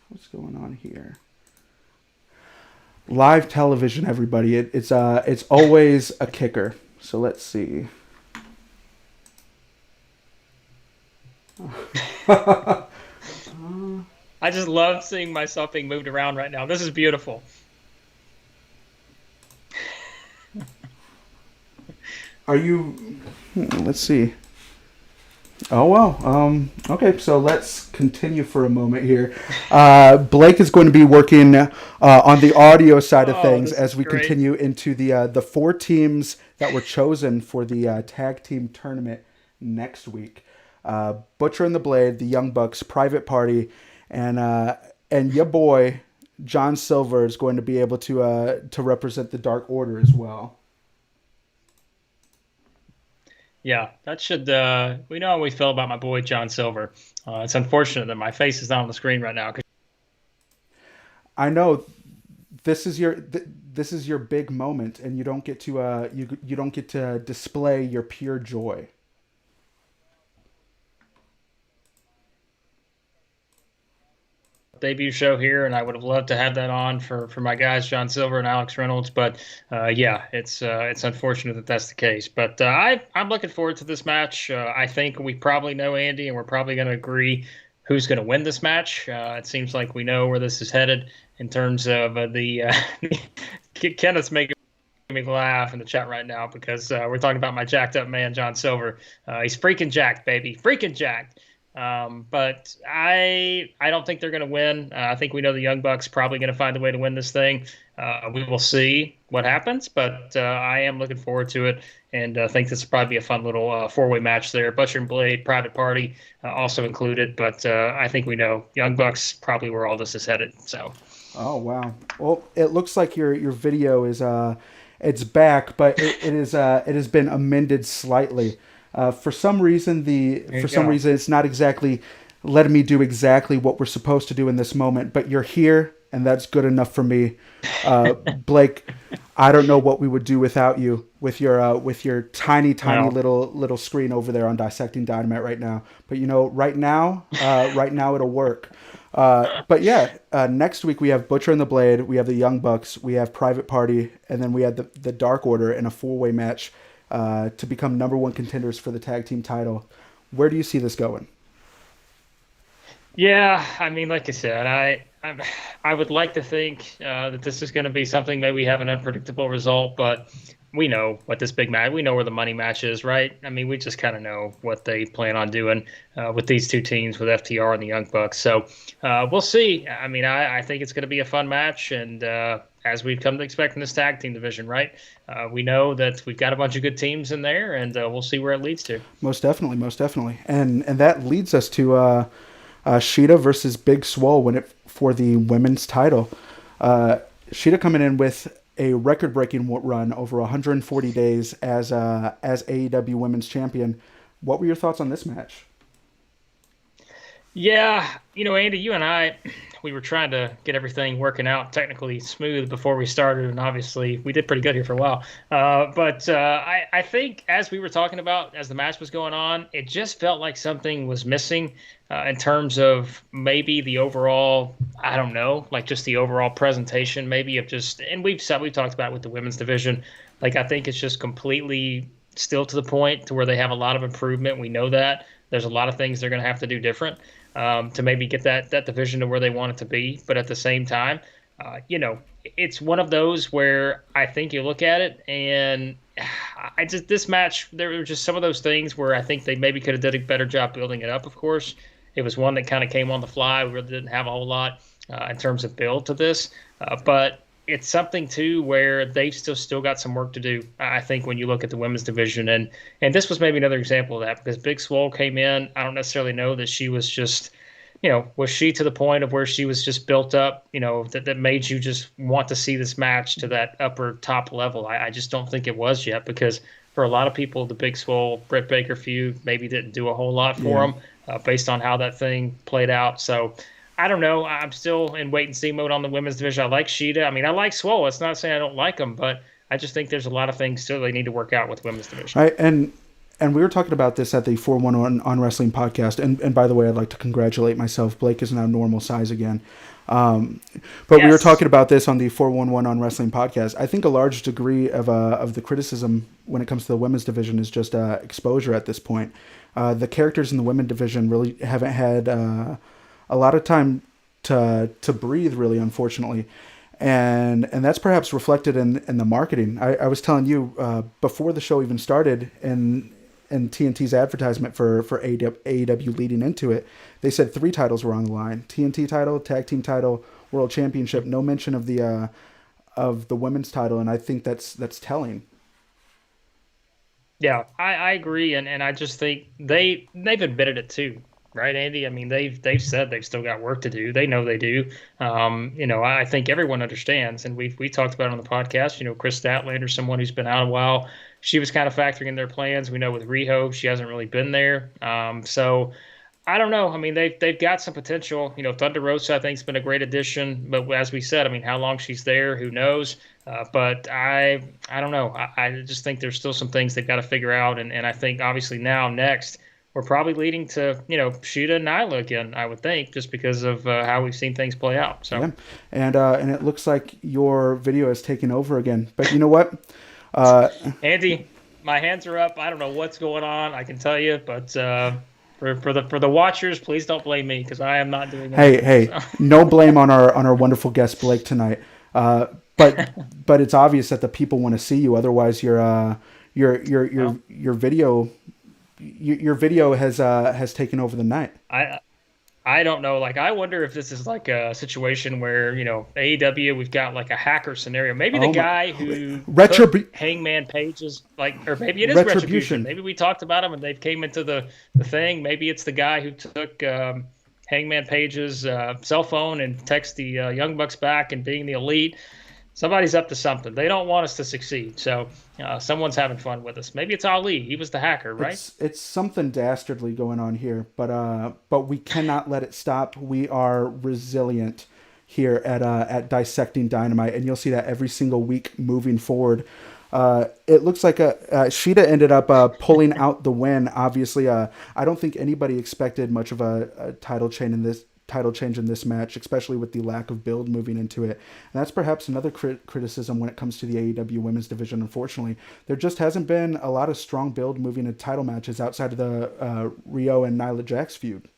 What's going on here? Live television, everybody. It's always a kicker. So let's see. I just love seeing myself being moved around right now. This is beautiful. Are you? Let's see. Oh well. Okay, so let's continue for a moment here. Blake is going to be working on the audio side of Oh, things this is as we great. continue into the four teams that were chosen for the tag team tournament next week. Butcher and the Blade, the Young Bucks, Private Party, and your boy John Silver is going to be able to represent the Dark Order as well. Yeah, that should. We know how we feel about my boy John Silver. It's unfortunate that my face is not on the screen right now. I know this is your big moment, and you don't get to you don't get to display your pure joy. Debut show here, and I would have loved to have that on for my guys John Silver and Alex Reynolds. But yeah, it's unfortunate that that's the case. But I'm looking forward to this match. I think we probably know Andy, and we're probably going to agree who's going to win this match. It seems like we know where this is headed in terms of the Kenneth's making me laugh in the chat right now because we're talking about my jacked up man John Silver. He's freaking jacked, baby, freaking jacked. But I don't think they're going to win. I think we know the Young Bucks probably going to find a way to win this thing. We will see what happens, but I am looking forward to it, and think this will probably be a fun little four-way match there. Butcher and Blade, Private Party also included, but I think we know Young Bucks probably where all this is headed. So Oh wow! Well, it looks like your video is it's back, but it has been amended slightly. For some reason, There you go. it's not exactly letting me do exactly what we're supposed to do in this moment. But you're here, and that's good enough for me. Blake, I don't know what we would do without you with your tiny Well, little screen over there on Dissecting Dynamite right now. But right now it'll work. But yeah, next week we have Butcher and the Blade, we have the Young Bucks, we have Private Party, and then we have the Dark Order in a 4-way match to become number one contenders for the tag team title. Where do you see this going? yeah, I mean, like I said, I would like to think that this is going to be something maybe have an unpredictable result, but we know what this big match, we know where the money match is, right? I mean, we just kind of know what they plan on doing with these two teams, with FTR and the Young Bucks. So we'll see. I mean, I think it's going to be a fun match, and as we've come to expect in this tag team division, right? We know that we've got a bunch of good teams in there, and we'll see where it leads to. Most definitely, and that leads us to Sheeta versus Big Swole for the women's title. Sheeta coming in with a record-breaking run over 140 days as AEW Women's Champion. What were your thoughts on this match? Yeah, Andy, you and I, we were trying to get everything working out technically smooth before we started, and obviously we did pretty good here for a while. But I think as we were talking about, as the match was going on, it just felt like something was missing in terms of maybe the overall, I don't know, like just the overall presentation, maybe of just, and we've talked about it with the women's division. Like I think it's just completely still to the point to where they have a lot of improvement. We know that there's a lot of things they're going to have to do different to maybe get that division to where they want it to be. But at the same time, it's one of those where I think you look at it and this match, there were just some of those things where I think they maybe could have did a better job building it up. Of course, it was one that kind of came on the fly. We really didn't have a whole lot in terms of build to this, but it's something too where they've still got some work to do. I think when you look at the women's division, and this was maybe another example of that because Big Swole came in. I don't necessarily know that she was just, was she to the point of where she was just built up, that made you just want to see this match to that upper top level. I just don't think it was yet because for a lot of people, the Big Swole Britt Baker feud maybe didn't do a whole lot for Yeah. them based on how that thing played out. So I don't know. I'm still in wait and see mode on the women's division. I like Sheeta. I mean, I like Swole. It's not saying I don't like them, but I just think there's a lot of things still they need to work out with women's division. Right, and we were talking about this at the 411 on Wrestling podcast. And by the way, I'd like to congratulate myself. Blake is now normal size again. But we were Yes. talking about this on the 411 on Wrestling podcast. I think a large degree of the criticism when it comes to the women's division is just exposure at this point. The characters in the women's division really haven't had a lot of time to breathe, really, unfortunately. And that's perhaps reflected in the marketing. I was telling you before the show even started, in TNT's advertisement for AEW leading into it, they said 3 titles were on the line: TNT title, tag team title, world championship. No mention of the women's title, and I think that's telling. Yeah, I agree, and I just think they've admitted it too, right, Andy? I mean, they've said they've still got work to do. They know they do. I think everyone understands, and we talked about it on the podcast. Chris Statlander, someone who's been out a while, she was kind of factoring in their plans. We know with Riho, she hasn't really been there. So I don't know. I mean, they've got some potential. Thunder Rosa, I think, has been a great addition. But as we said, I mean, how long she's there, who knows? But I don't know. I just think there's still some things they've got to figure out. And I think obviously now next we're probably leading to Sheeta and Nyla again. I would think just because of how we've seen things play out. So Yeah, and it looks like your video has taken over again. But you know what? Uh, Andy, my hands are up. I don't know what's going on. I can tell you, but. For the watchers, please don't blame me because I am not doing anything. hey, So. no blame on our wonderful guest Blake tonight. But it's obvious that the people want to see you. Otherwise, Well, your video your video has taken over the night. I don't know. Like, I wonder if this is like a situation where, AEW, we've got like a hacker scenario. Maybe the Oh my, guy who took retribu- Hangman Page's, like, or maybe it is Retribution. retribution. Maybe we talked about him and they've came into the thing. Maybe it's the guy who took Hangman Page's cell phone and text the Young Bucks back and being the elite. somebody's up to something. They don't want us to succeed. So someone's having fun with us. Maybe it's Ali. He was the hacker, right? It's something dastardly going on here, but we cannot let it stop. We are resilient here at Dissecting Dynamite, and you'll see that every single week moving forward. It looks like Sheeta ended up pulling out the win. Obviously, I don't think anybody expected much of a title change in this match, especially with the lack of build moving into it. And that's perhaps another criticism when it comes to the AEW women's division. Unfortunately, there just hasn't been a lot of strong build moving into title matches outside of the Rio and Nyla Jax feud.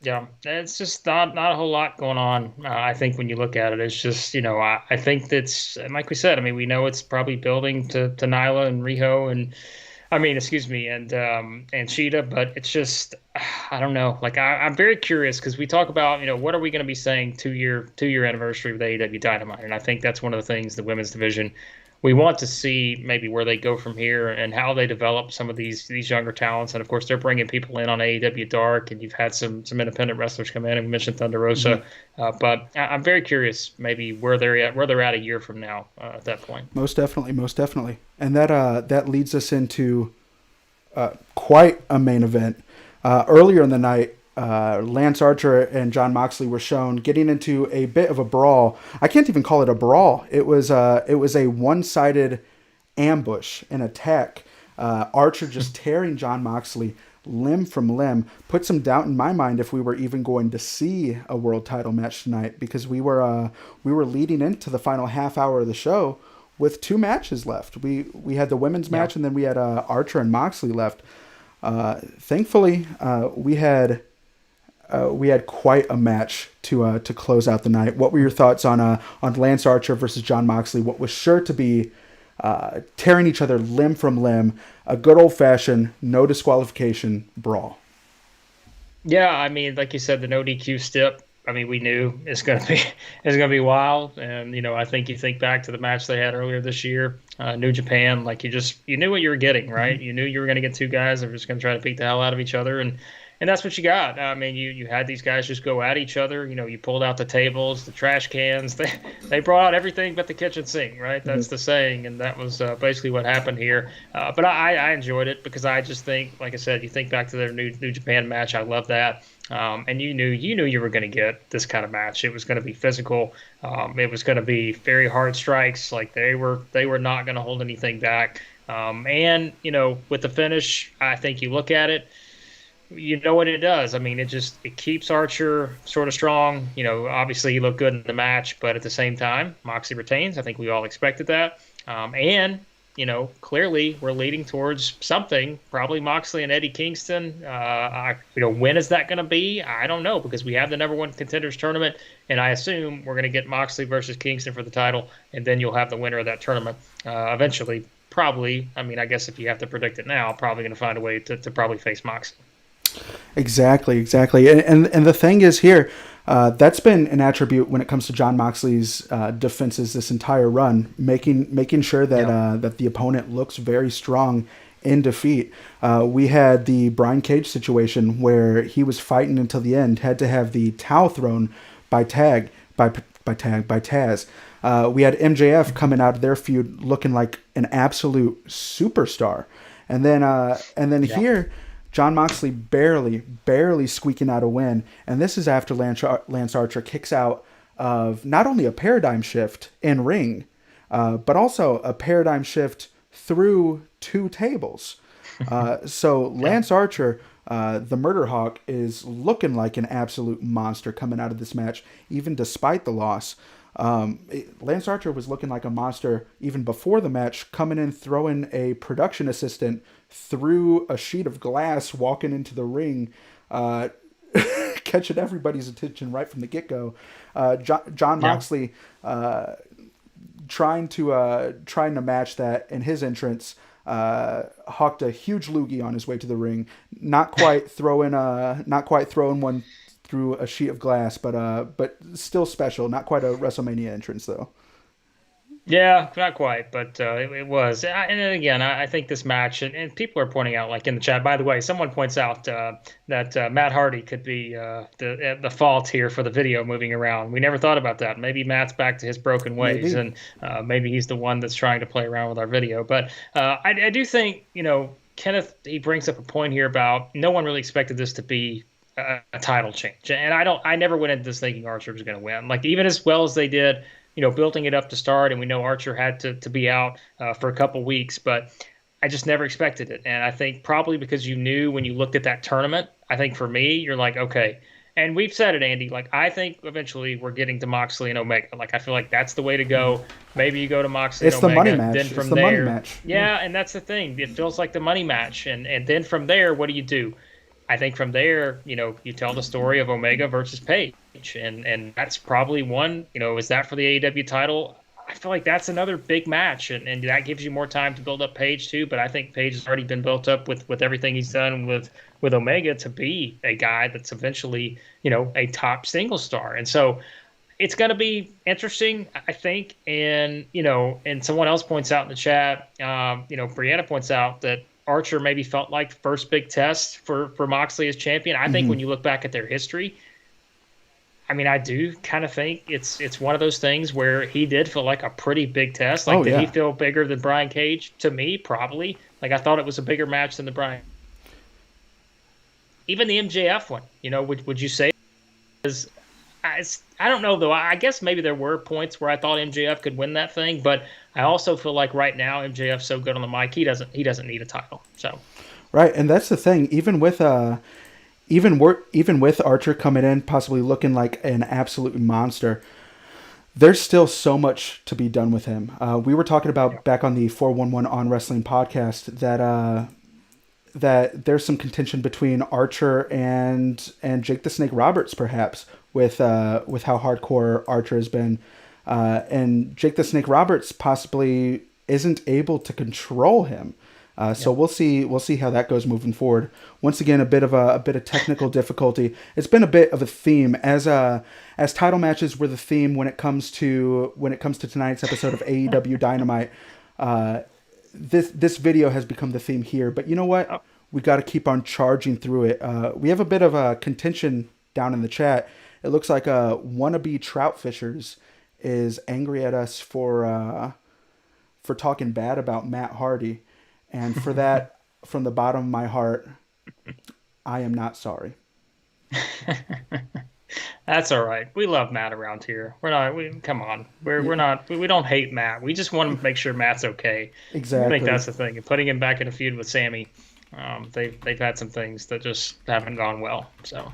Yeah, it's just not a whole lot going on. I think when you look at it, it's just I think that's, and like we said. I mean, we know it's probably building to Nyla and Riho, and I mean, excuse me, and Sheeta, but it's just I don't know. Like I'm very curious because we talk about what are we going to be saying two year anniversary of the AEW Dynamite, and I think that's one of the things the women's division we want to see maybe where they go from here and how they develop some of these younger talents. And of course, they're bringing people in on AEW Dark, and you've had some independent wrestlers come in. And we mentioned Thunder Rosa, but I'm very curious maybe where they're at a year from now at that point. Most definitely, and that leads us into quite a main event. Earlier in the night, Lance Archer and Jon Moxley were shown getting into a bit of a brawl. I can't even call it a brawl. It was a one-sided ambush, an attack. Archer just tearing Jon Moxley limb from limb. Put some doubt in my mind if we were even going to see a world title match tonight, because we were leading into the final half hour of the show with two matches left. We had the women's match, and then we had Archer and Moxley left. Thankfully, we had quite a match to close out the night. What were your thoughts on Lance Archer versus Jon Moxley? What was sure to be tearing each other limb from limb, a good old fashioned no disqualification brawl. Yeah, I mean, like you said, the no DQ stip. I mean, we knew it's gonna be wild, and I think you think back to the match they had earlier this year, New Japan. Like you knew what you were getting, right? You knew you were gonna get two guys that were just gonna try to beat the hell out of each other, and that's what you got. I mean, you had these guys just go at each other. You pulled out the tables, the trash cans. They brought out everything but the kitchen sink, right? That's the saying, and that was basically what happened here. But I enjoyed it because I just think, like I said, you think back to their New Japan match. I love that. And you knew you were going to get this kind of match. It was going to be physical. It was going to be very hard strikes. Like they were not going to hold anything back. And with the finish, I think you look at it. You know what it does. I mean, it keeps Archer sort of strong. Obviously he looked good in the match, but at the same time, Moxley retains. I think we all expected that. And clearly we're leading towards something. Probably Moxley and Eddie Kingston. When is that going to be? I don't know, because we have the number one contenders tournament, and I assume we're going to get Moxley versus Kingston for the title, and then you'll have the winner of that tournament eventually. Probably. I mean, I guess if you have to predict it now, probably going to find a way to probably face Moxley. Exactly. And the thing is here, that's been an attribute when it comes to Jon Moxley's defenses this entire run, making sure that that the opponent looks very strong in defeat. We had the Brian Cage situation where he was fighting until the end, had to have the towel thrown by Taz. We had MJF coming out of their feud looking like an absolute superstar, and then here, Jon Moxley barely squeaking out a win. And this is after Lance Archer kicks out of not only a paradigm shift in ring, but also a paradigm shift through two tables. So Lance Archer, the Murder Hawk, is looking like an absolute monster coming out of this match, even despite the loss. Lance Archer was looking like a monster even before the match, coming in, throwing a production assistant through a sheet of glass, walking into the ring, catching everybody's attention right from the get-go. Jon Moxley trying to match that in his entrance, hawked a huge loogie on his way to the ring, not quite throwing one through a sheet of glass, but still special. Not quite a WrestleMania entrance though. Yeah, not quite, but it was. And then again, I think this match, and people are pointing out, like in the chat. By the way, someone points out that Matt Hardy could be the fault here for the video moving around. We never thought about that. Maybe Matt's back to his broken ways, Maybe. and maybe he's the one that's trying to play around with our video. But I do think, Kenneth, he brings up a point here about no one really expected this to be a title change, and I never went into this thinking Archer was going to win. Like even as well as they did, building it up to start, and we know Archer had to be out for a couple weeks, but I just never expected it. And I think probably because you knew when you looked at that tournament, I think for me, you're like, okay. And we've said it, Andy, like I think eventually we're getting to Moxley and Omega. Like I feel like that's the way to go. Maybe you go to Moxley It's and the money Omega, match. then It's from the money there. match. Yeah, and that's the thing. It feels like the money match. And then from there, what do? I think from there, you tell the story of Omega versus Page, and that's probably one. Is that for the AEW title? I feel like that's another big match, and that gives you more time to build up Page too. But I think Page has already been built up with everything he's done with Omega to be a guy that's eventually a top single star, and so it's going to be interesting, I think. And someone else points out in the chat, Brianna points out that Archer maybe felt like the first big test for Moxley as champion. I think when you look back at their history, I mean, I do kind of think it's one of those things where he did feel like a pretty big test. Like, did he feel bigger than Brian Cage? To me, probably. Like, I thought it was a bigger match than the Brian. Even the MJF one, would you say? I don't know though. I guess maybe there were points where I thought MJF could win that thing, but I also feel like right now MJF's so good on the mic, he doesn't need a title. So Right, and that's the thing. Even with Archer coming in, possibly looking like an absolute monster, there's still so much to be done with him. We were talking about back on the 411 On Wrestling podcast that there's some contention between Archer and Jake the Snake Roberts, perhaps with how hardcore Archer has been, and Jake the Snake Roberts possibly isn't able to control him. So we'll see how that goes moving forward. Once again, a bit of technical difficulty. It's been a bit of a theme as title matches were the theme when it comes to tonight's episode of AEW Dynamite. This video has become the theme here, but you know what? We got to keep on charging through it. We have a bit of a contention down in the chat. It looks like wannabe trout fishers is angry at us for talking bad about Matt Hardy. And for that, from the bottom of my heart, I am not sorry. that's all right. We love Matt around here. Come on. We're not. We don't hate Matt. We just want to make sure Matt's okay. Exactly. I think that's the thing. And putting him back in a feud with Sammy, they've had some things that just haven't gone well. So.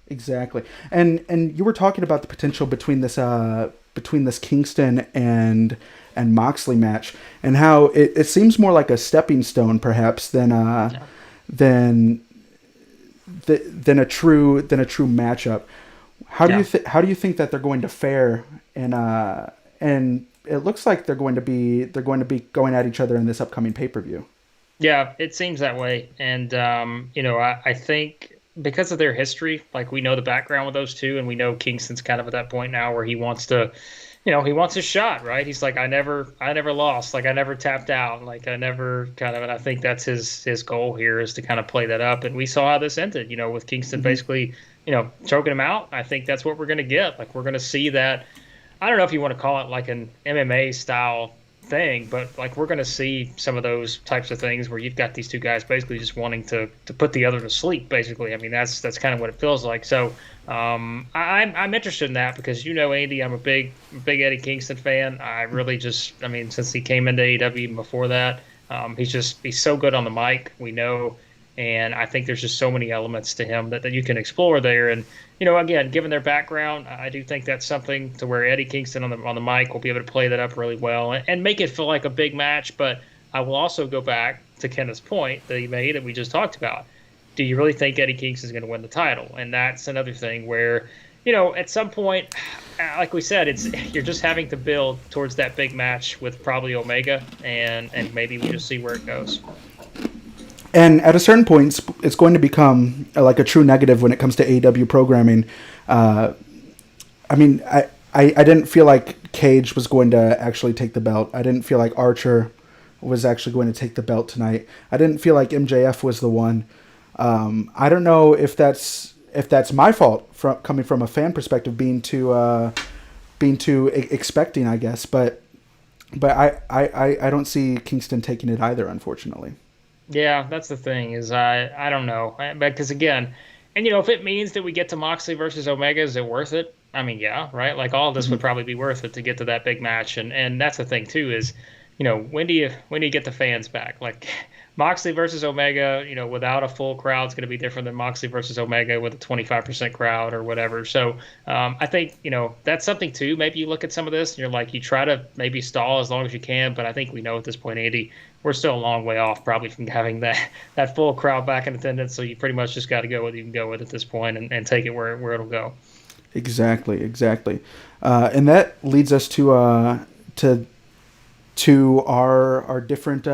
Exactly. And you were talking about the potential between this Kingston and Moxley match, and how it seems more like a stepping stone perhaps than a true matchup. How do you think that they're going to fare, and it looks like they're going to be going at each other in this upcoming pay-per-view. Yeah, it seems that way. And I think because of their history, like we know the background with those two, and we know Kingston's kind of at that point now where he wants to, he wants his shot, right? He's like, I never lost, like I never tapped out, like I never kind of, and I think that's his goal here is to kind of play that up. And we saw how this ended, with Kingston basically, choking him out. I think that's what we're going to get. Like we're going to see that. I don't know if you want to call it like an MMA style thing, but like we're going to see some of those types of things where you've got these two guys basically just wanting to put the other to sleep. Basically, I mean that's kind of what it feels like. So I'm interested in that because Andy, I'm a big Eddie Kingston fan. I really since he came into AEW even before that, he's so good on the mic. We know. And I think there's just so many elements to him that you can explore there. And, again, given their background, I do think that's something to where Eddie Kingston on the mic will be able to play that up really well and make it feel like a big match. But I will also go back to Kenneth's point that he made that we just talked about. Do you really think Eddie Kingston is going to win the title? And that's another thing where, at some point, like we said, you're just having to build towards that big match with probably Omega, and maybe we just see where it goes. And at a certain point, it's going to become like a true negative when it comes to AEW programming. I didn't feel like Cage was going to actually take the belt. I didn't feel like Archer was actually going to take the belt tonight. I didn't feel like MJF was the one. I don't know if that's my fault coming from a fan perspective, being too expecting, I guess. But I don't see Kingston taking it either, unfortunately. Yeah, that's the thing is I don't know because again, and if it means that we get to Moxley versus Omega, is it worth it? I mean, yeah, right. Like all of this would Mm-hmm. probably be worth it to get to that big match, and that's the thing too is, when do you get the fans back? Like Moxley versus Omega, without a full crowd is going to be different than Moxley versus Omega with a 25% crowd or whatever. So I think that's something too. Maybe you look at some of this and you're like you try to maybe stall as long as you can, but I think we know at this point, Andy, we're still a long way off probably from having that full crowd back in attendance. So you pretty much just got to go with you can go with at this point and take it where it'll go. Exactly. And that leads us to our different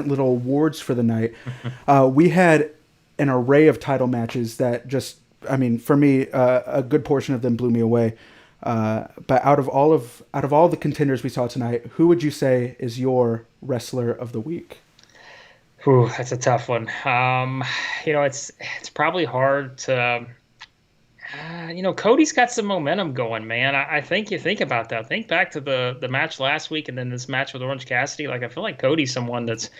little awards for the night. We had an array of title matches that just, I mean, for me, a good portion of them blew me away. But out of all the contenders we saw tonight, who would you say is your wrestler of the week? Ooh, that's a tough one. It's probably hard to. Cody's got some momentum going, man. I think you think about that. Think back to the match last week and then this match with Orange Cassidy. Like, I feel like Cody's someone that's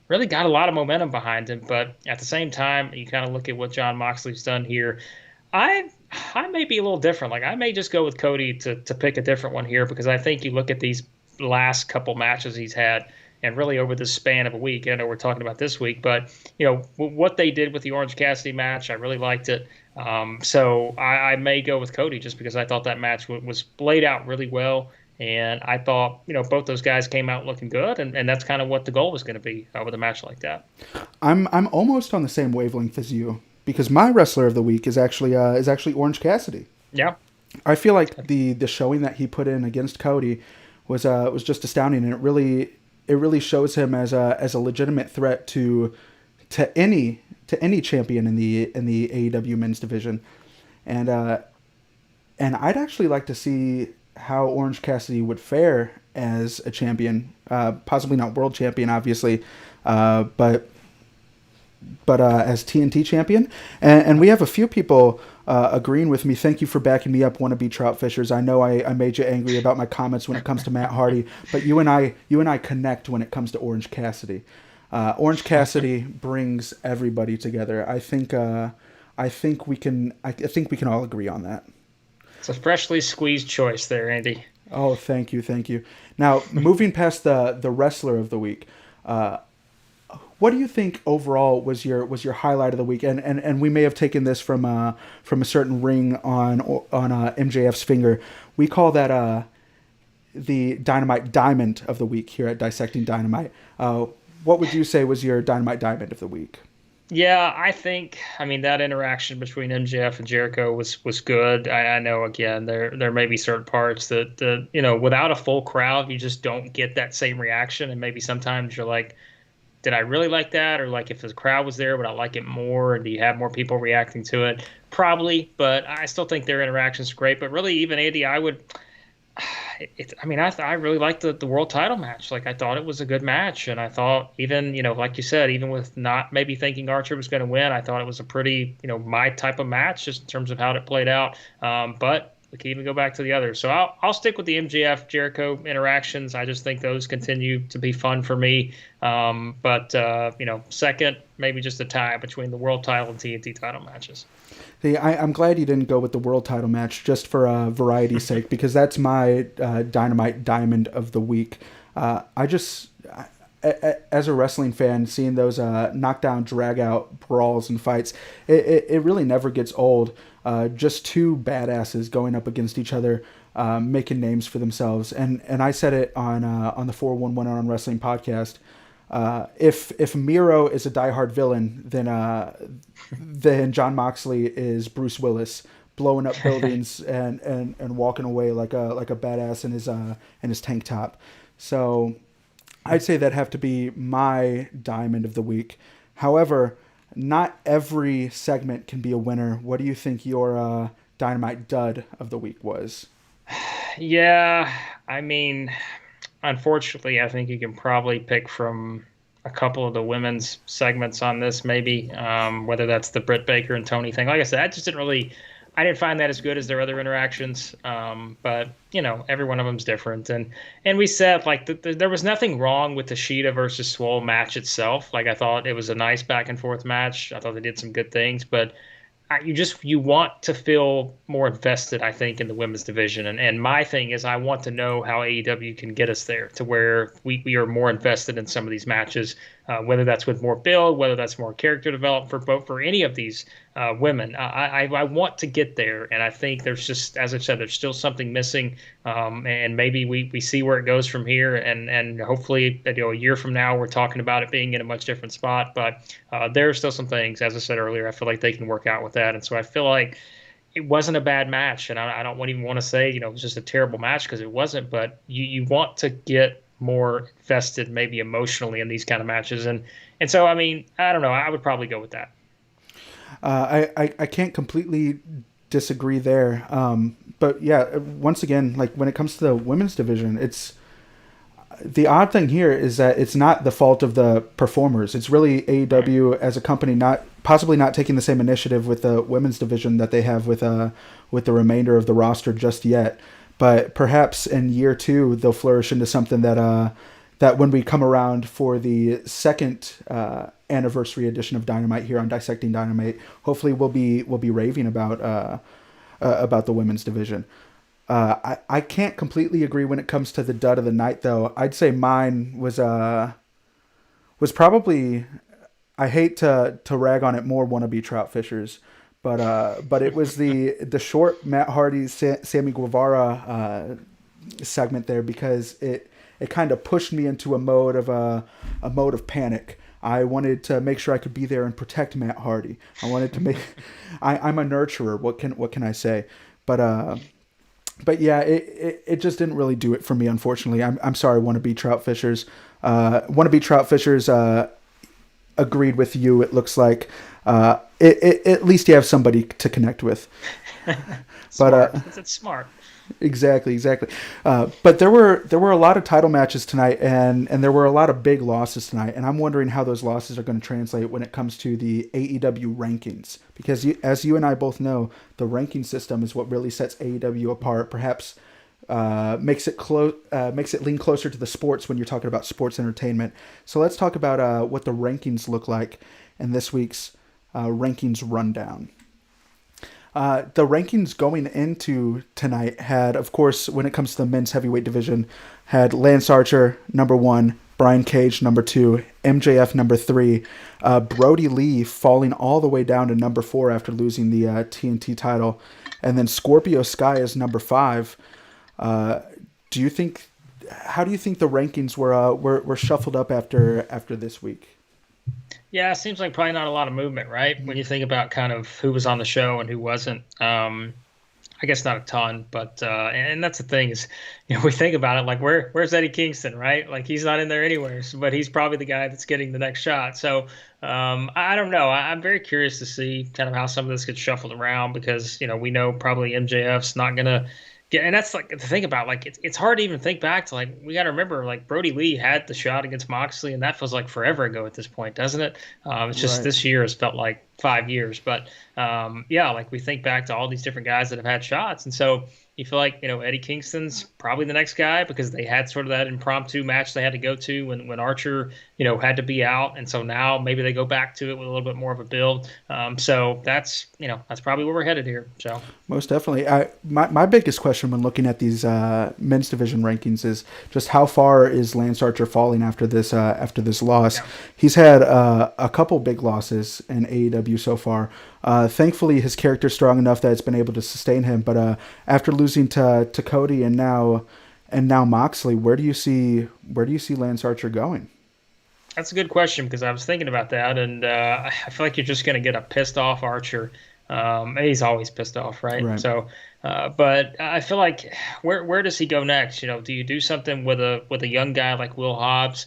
really got a lot of momentum behind him. But at the same time, you kind of look at what Jon Moxley's done here. I I may be a little different. Like, I may just go with Cody to pick a different one here because I think you look at these last couple matches he's had and really over the span of a week. I know we're talking about this week, but what they did with the Orange Cassidy match, I really liked it. So I may go with Cody just because I thought that match was laid out really well. And I thought, both those guys came out looking good, and that's kind of what the goal was going to be with a match like that. I'm almost on the same wavelength as you because my wrestler of the week is actually Orange Cassidy. Yeah. I feel like the showing that he put in against Cody was just astounding, and it really shows him as a legitimate threat to any champion in the AEW men's division, and I'd actually like to see how Orange Cassidy would fare as a champion, possibly not world champion, obviously, but as TNT champion. And we have a few people agreeing with me. Thank you for backing me up, wannabe trout fishers. I know I made you angry about my comments when it comes to Matt Hardy, but you and I connect when it comes to Orange Cassidy. Orange Cassidy brings everybody together. I think we can all agree on that. It's a freshly squeezed choice there, Andy. Oh, thank you. Now, moving past the wrestler of the week, what do you think overall was your highlight of the week? And we may have taken this from a certain ring on MJF's finger. We call that the Dynamite Diamond of the week here at Dissecting Dynamite. What would you say was your Dynamite Diamond of the week? Yeah, I mean, that interaction between MJF and Jericho was good. I know, again, there may be certain parts that, without a full crowd, you just don't get that same reaction. And maybe sometimes you're like, did I really like that? Or like if the crowd was there, would I like it more? And do you have more people reacting to it? Probably, but I still think their interactions are great. But really, even Andy, I really liked the world title match. Like, I thought it was a good match, and I thought even, like you said, even with not maybe thinking Archer was going to win, I thought it was a pretty, my type of match just in terms of how it played out. But we can even go back to the others. So I'll stick with the MJF Jericho interactions. I just think those continue to be fun for me. But second, maybe just a tie between the world title and TNT title matches. See, I'm glad you didn't go with the world title match just for variety's sake, because that's my Dynamite Diamond of the week. As a wrestling fan, seeing those knockdown, drag-out brawls and fights, it really never gets old. Just two badasses going up against each other, making names for themselves. And I said it on the 411 on Wrestling podcast. If Miro is a diehard villain, then Jon Moxley is Bruce Willis, blowing up buildings and walking away like a badass in his tank top. So I'd say that'd have to be my diamond of the week. However, not every segment can be a winner. What do you think your Dynamite dud of the week was? Yeah, I mean, unfortunately, I think you can probably pick from a couple of the women's segments on this, maybe whether that's the Britt Baker and Tony thing. Like I said, I just didn't really, I didn't find that as good as their other interactions. But every one of them's different, and we said like there was nothing wrong with the Sheeta versus Swole match itself. Like I thought it was a nice back and forth match. I thought they did some good things, but you want to feel more invested, I think, in the women's division. And my thing is I want to know how AEW can get us there to where we are more invested in some of these matches, whether that's with more build, whether that's more character development for any of these women. I want to get there, and I think there's just, as I said, there's still something missing, and maybe we see where it goes from here, and hopefully a year from now we're talking about it being in a much different spot. But there are still some things, as I said earlier, I feel like they can work out with that, and so I feel like it wasn't a bad match, and I don't even want to say it was just a terrible match because it wasn't. But you want to get more invested, maybe emotionally, in these kind of matches, and so I mean I don't know. I would probably go with that. I can't completely disagree there. But yeah, once again, like when it comes to the women's division, it's the odd thing here is that it's not the fault of the performers. It's really AEW as a company not possibly not taking the same initiative with the women's division that they have with the remainder of the roster just yet. But perhaps in year two they'll flourish into something that when we come around for the second anniversary edition of Dynamite here on Dissecting Dynamite, hopefully we'll be raving about the women's division. I can't completely agree when it comes to the dud of the night, though. I'd say mine was probably, I hate to rag on it more, wannabe trout fishers, but it was the short Matt Hardy Sammy Guevara segment there, because it kind of pushed me into a mode of panic. I wanted to make sure I could be there and protect Matt Hardy. I wanted to make. I'm a nurturer. What can I say? But yeah, it just didn't really do it for me, unfortunately. I'm sorry, wannabe trout fishers. Wannabe trout fishers agreed with you. It looks like at least you have somebody to connect with. Smart. It's smart. Exactly. But there were a lot of title matches tonight, and there were a lot of big losses tonight, and I'm wondering how those losses are going to translate when it comes to the AEW rankings, because as you and I both know, the ranking system is what really sets AEW apart. Perhaps makes it lean closer to the sports when you're talking about sports entertainment. So let's talk about what the rankings look like in this week's rankings rundown. The rankings going into tonight had, of course, when it comes to the men's heavyweight division, had Lance Archer number 1, Brian Cage number 2, MJF number 3, Brody Lee falling all the way down to number 4 after losing the TNT title, and then Scorpio Sky is number 5. How do you think the rankings were shuffled up after this week? Yeah, it seems like probably not a lot of movement, right? When you think about kind of who was on the show and who wasn't. I guess not a ton, but and that's the thing is, we think about it like where's Eddie Kingston, right? Like he's not in there anywhere, but he's probably the guy that's getting the next shot. So I don't know. I'm very curious to see kind of how some of this gets shuffled around, because we know probably MJF's not gonna. Yeah, and that's like the thing about, like, it's hard to even think back to, like, we got to remember, like, Brody Lee had the shot against Moxley, and that feels like forever ago at this point, doesn't it? It's just Right. this year has felt like 5 years, but yeah, like we think back to all these different guys that have had shots, and so you feel like Eddie Kingston's probably the next guy, because they had sort of that impromptu match they had to go to when Archer had to be out, and so now maybe they go back to it with a little bit more of a build. So that's that's probably where we're headed here. So Most definitely. My biggest question when looking at these men's division rankings is just how far is Lance Archer falling after this loss. yeah. He's had a couple big losses in AEW so far. Thankfully, his character's strong enough that it's been able to sustain him. But after losing to Cody and now Moxley, where do you see Lance Archer going? That's a good question, because I was thinking about that, and I feel like you're just going to get a pissed off Archer. He's always pissed off, right? Right. So, but I feel like where does he go next? Do you do something with a young guy like Will Hobbs?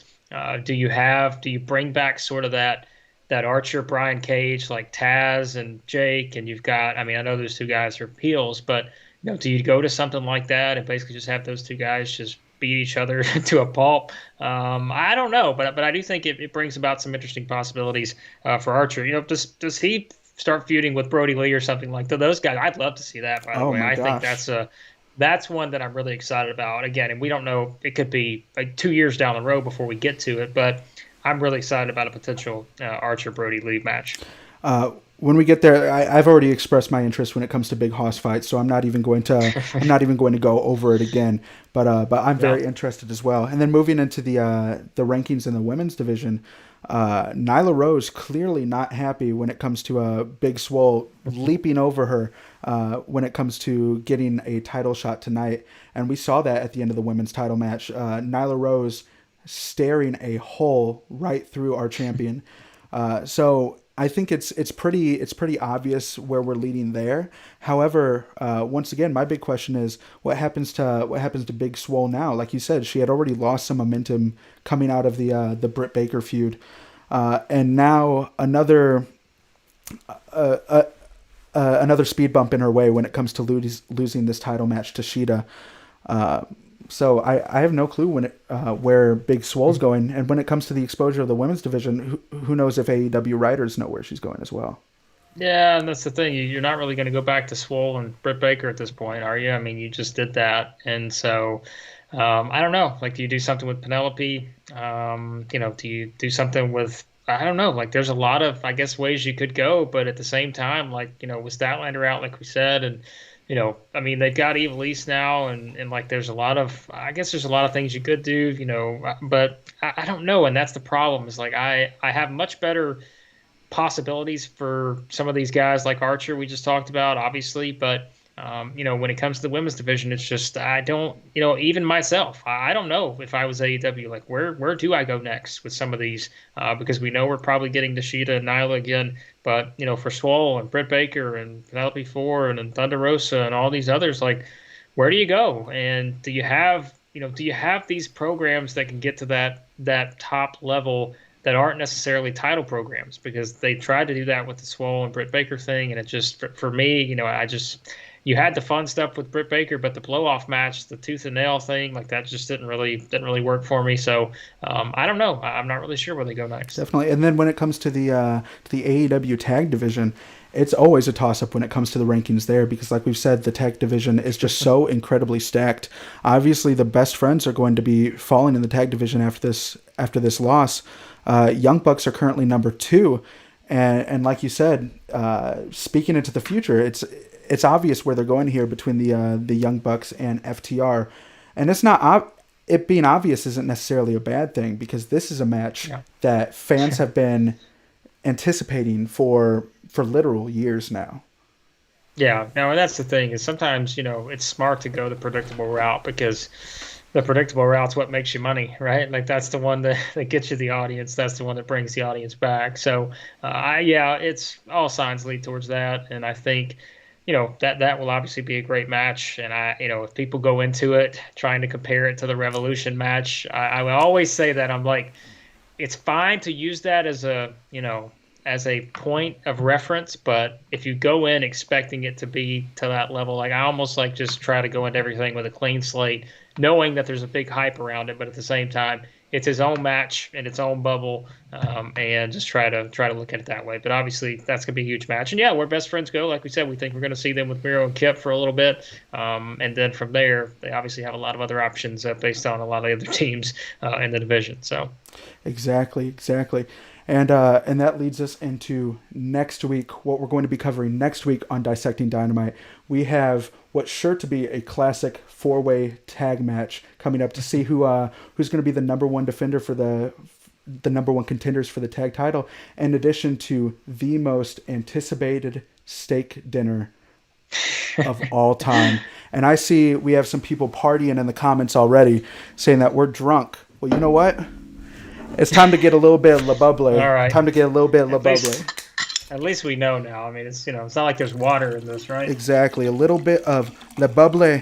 Do you bring back sort of that Archer Brian Cage, like Taz and Jake, and you've got, I mean, I know those two guys are heels, but do you go to something like that and basically just have those two guys just beat each other to a pulp? I don't know, but I do think it brings about some interesting possibilities for Archer. Does he start feuding with Brody Lee or something like that? Those guys? I'd love to see that. By the Oh way, my I think gosh. that's one that I'm really excited about. Again, and we don't know; it could be like 2 years down the road before we get to it, but I'm really excited about a potential Archer Brody Lee match. When we get there, I've already expressed my interest when it comes to big hoss fights, so I'm not even going to go over it again. But I'm No. very interested as well. And then moving into the rankings in the women's division, Nyla Rose clearly not happy when it comes to Big Swole leaping over her when it comes to getting a title shot tonight, and we saw that at the end of the women's title match. Nyla Rose staring a hole right through our champion. So I think it's pretty obvious where we're leading there. However, once again, my big question is what happens to Big Swole now? Like you said, she had already lost some momentum coming out of the Britt Baker feud, and now uh, uh, another speed bump in her way when it comes to losing this title match to Shida. So I have no clue where Big Swole's going, and when it comes to the exposure of the women's division, who knows if AEW writers know where she's going as well. Yeah, and that's the thing. You're not really going to go back to Swole and Britt Baker at this point, are you? I mean, you just did that, and so I don't know. Like, do you do something with Penelope? Do you do something with? I don't know. Like, there's a lot of, I guess, ways you could go, but at the same time, like, with Statlander out, like we said, and I mean, they've got Evil East now, and like, there's a lot of, I guess, there's a lot of things you could do, but I don't know, and that's the problem. Is like I have much better possibilities for some of these guys like Archer we just talked about, obviously, but when it comes to the women's division, it's just I don't, even myself, I don't know if I was AEW, like where do I go next with some of these because we know we're probably getting Nishida and Nyla again, but for Swole and Britt Baker and Penelope Ford and Thunder Rosa and all these others, like where do you go? And do you have these programs that can get to that top level that aren't necessarily title programs, because they tried to do that with the Swole and Britt Baker thing, and it just for me, you had the fun stuff with Britt Baker, but the blow off match, the tooth and nail thing, like that just didn't really work for me. So I don't know. I'm not really sure where they go next. Definitely. And then when it comes to the AEW tag division, it's always a toss up when it comes to the rankings there, because like we've said, the tag division is just so incredibly stacked. Obviously, the best friends are going to be falling in the tag division after this loss. Young Bucks are currently number 2, and like you said, speaking into the future, it's obvious where they're going here between the Young Bucks and FTR, and it's not it being obvious isn't necessarily a bad thing, because this is a match that fans have been anticipating for literal years now. Yeah, no, and that's the thing is sometimes it's smart to go the predictable route, because the predictable route's what makes you money, right? Like that's the one that gets you the audience. That's the one that brings the audience back. So, it's all signs lead towards that, and I think, that will obviously be a great match. And if people go into it trying to compare it to the Revolution match, I will always say that I'm like, it's fine to use that as a point of reference, but if you go in expecting it to be to that level, like I almost like just try to go into everything with a clean slate, knowing that there's a big hype around it, but at the same time, it's his own match in its own bubble, and just try to look at it that way. But obviously, that's gonna be a huge match, and yeah, where best friends go, like we said, we think we're gonna see them with Miro and Kip for a little bit, and then from there, they obviously have a lot of other options based on a lot of the other teams in the division. So Exactly. And that leads us into next week, what we're going to be covering next week on Dissecting Dynamite. We have what's sure to be a classic 4-way tag match coming up to see who's going to be the number one defender for the number one contenders for the tag title, in addition to the most anticipated steak dinner of all time. And I see we have some people partying in the comments already, saying that we're drunk. Well, you know what? It's time to get a little bit of La Bubble. all right, Time to get a little bit of La at Bubble. least at least we know now. I mean, it's not like there's water in this, right? Exactly. A little bit of La Bubble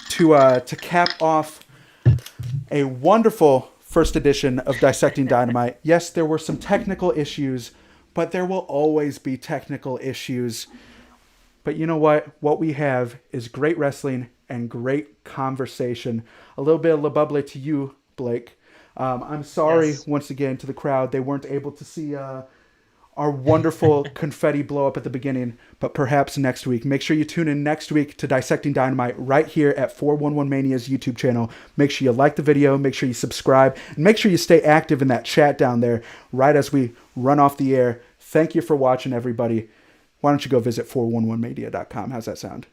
to cap off a wonderful first edition of Dissecting Dynamite. Yes, there were some technical issues, but there will always be technical issues. But you know what? What we have is great wrestling and great conversation. A little bit of La Bubble to you, Blake. I'm sorry Yes. once again to the crowd. They weren't able to see our wonderful confetti blow up at the beginning, but perhaps next week. Make sure you tune in next week to Dissecting Dynamite right here at 411 Mania's YouTube channel. Make sure you like the video, make sure you subscribe, and make sure you stay active in that chat down there right as we run off the air. Thank you for watching, everybody. Why don't you go visit 411mania.com? How's that sound?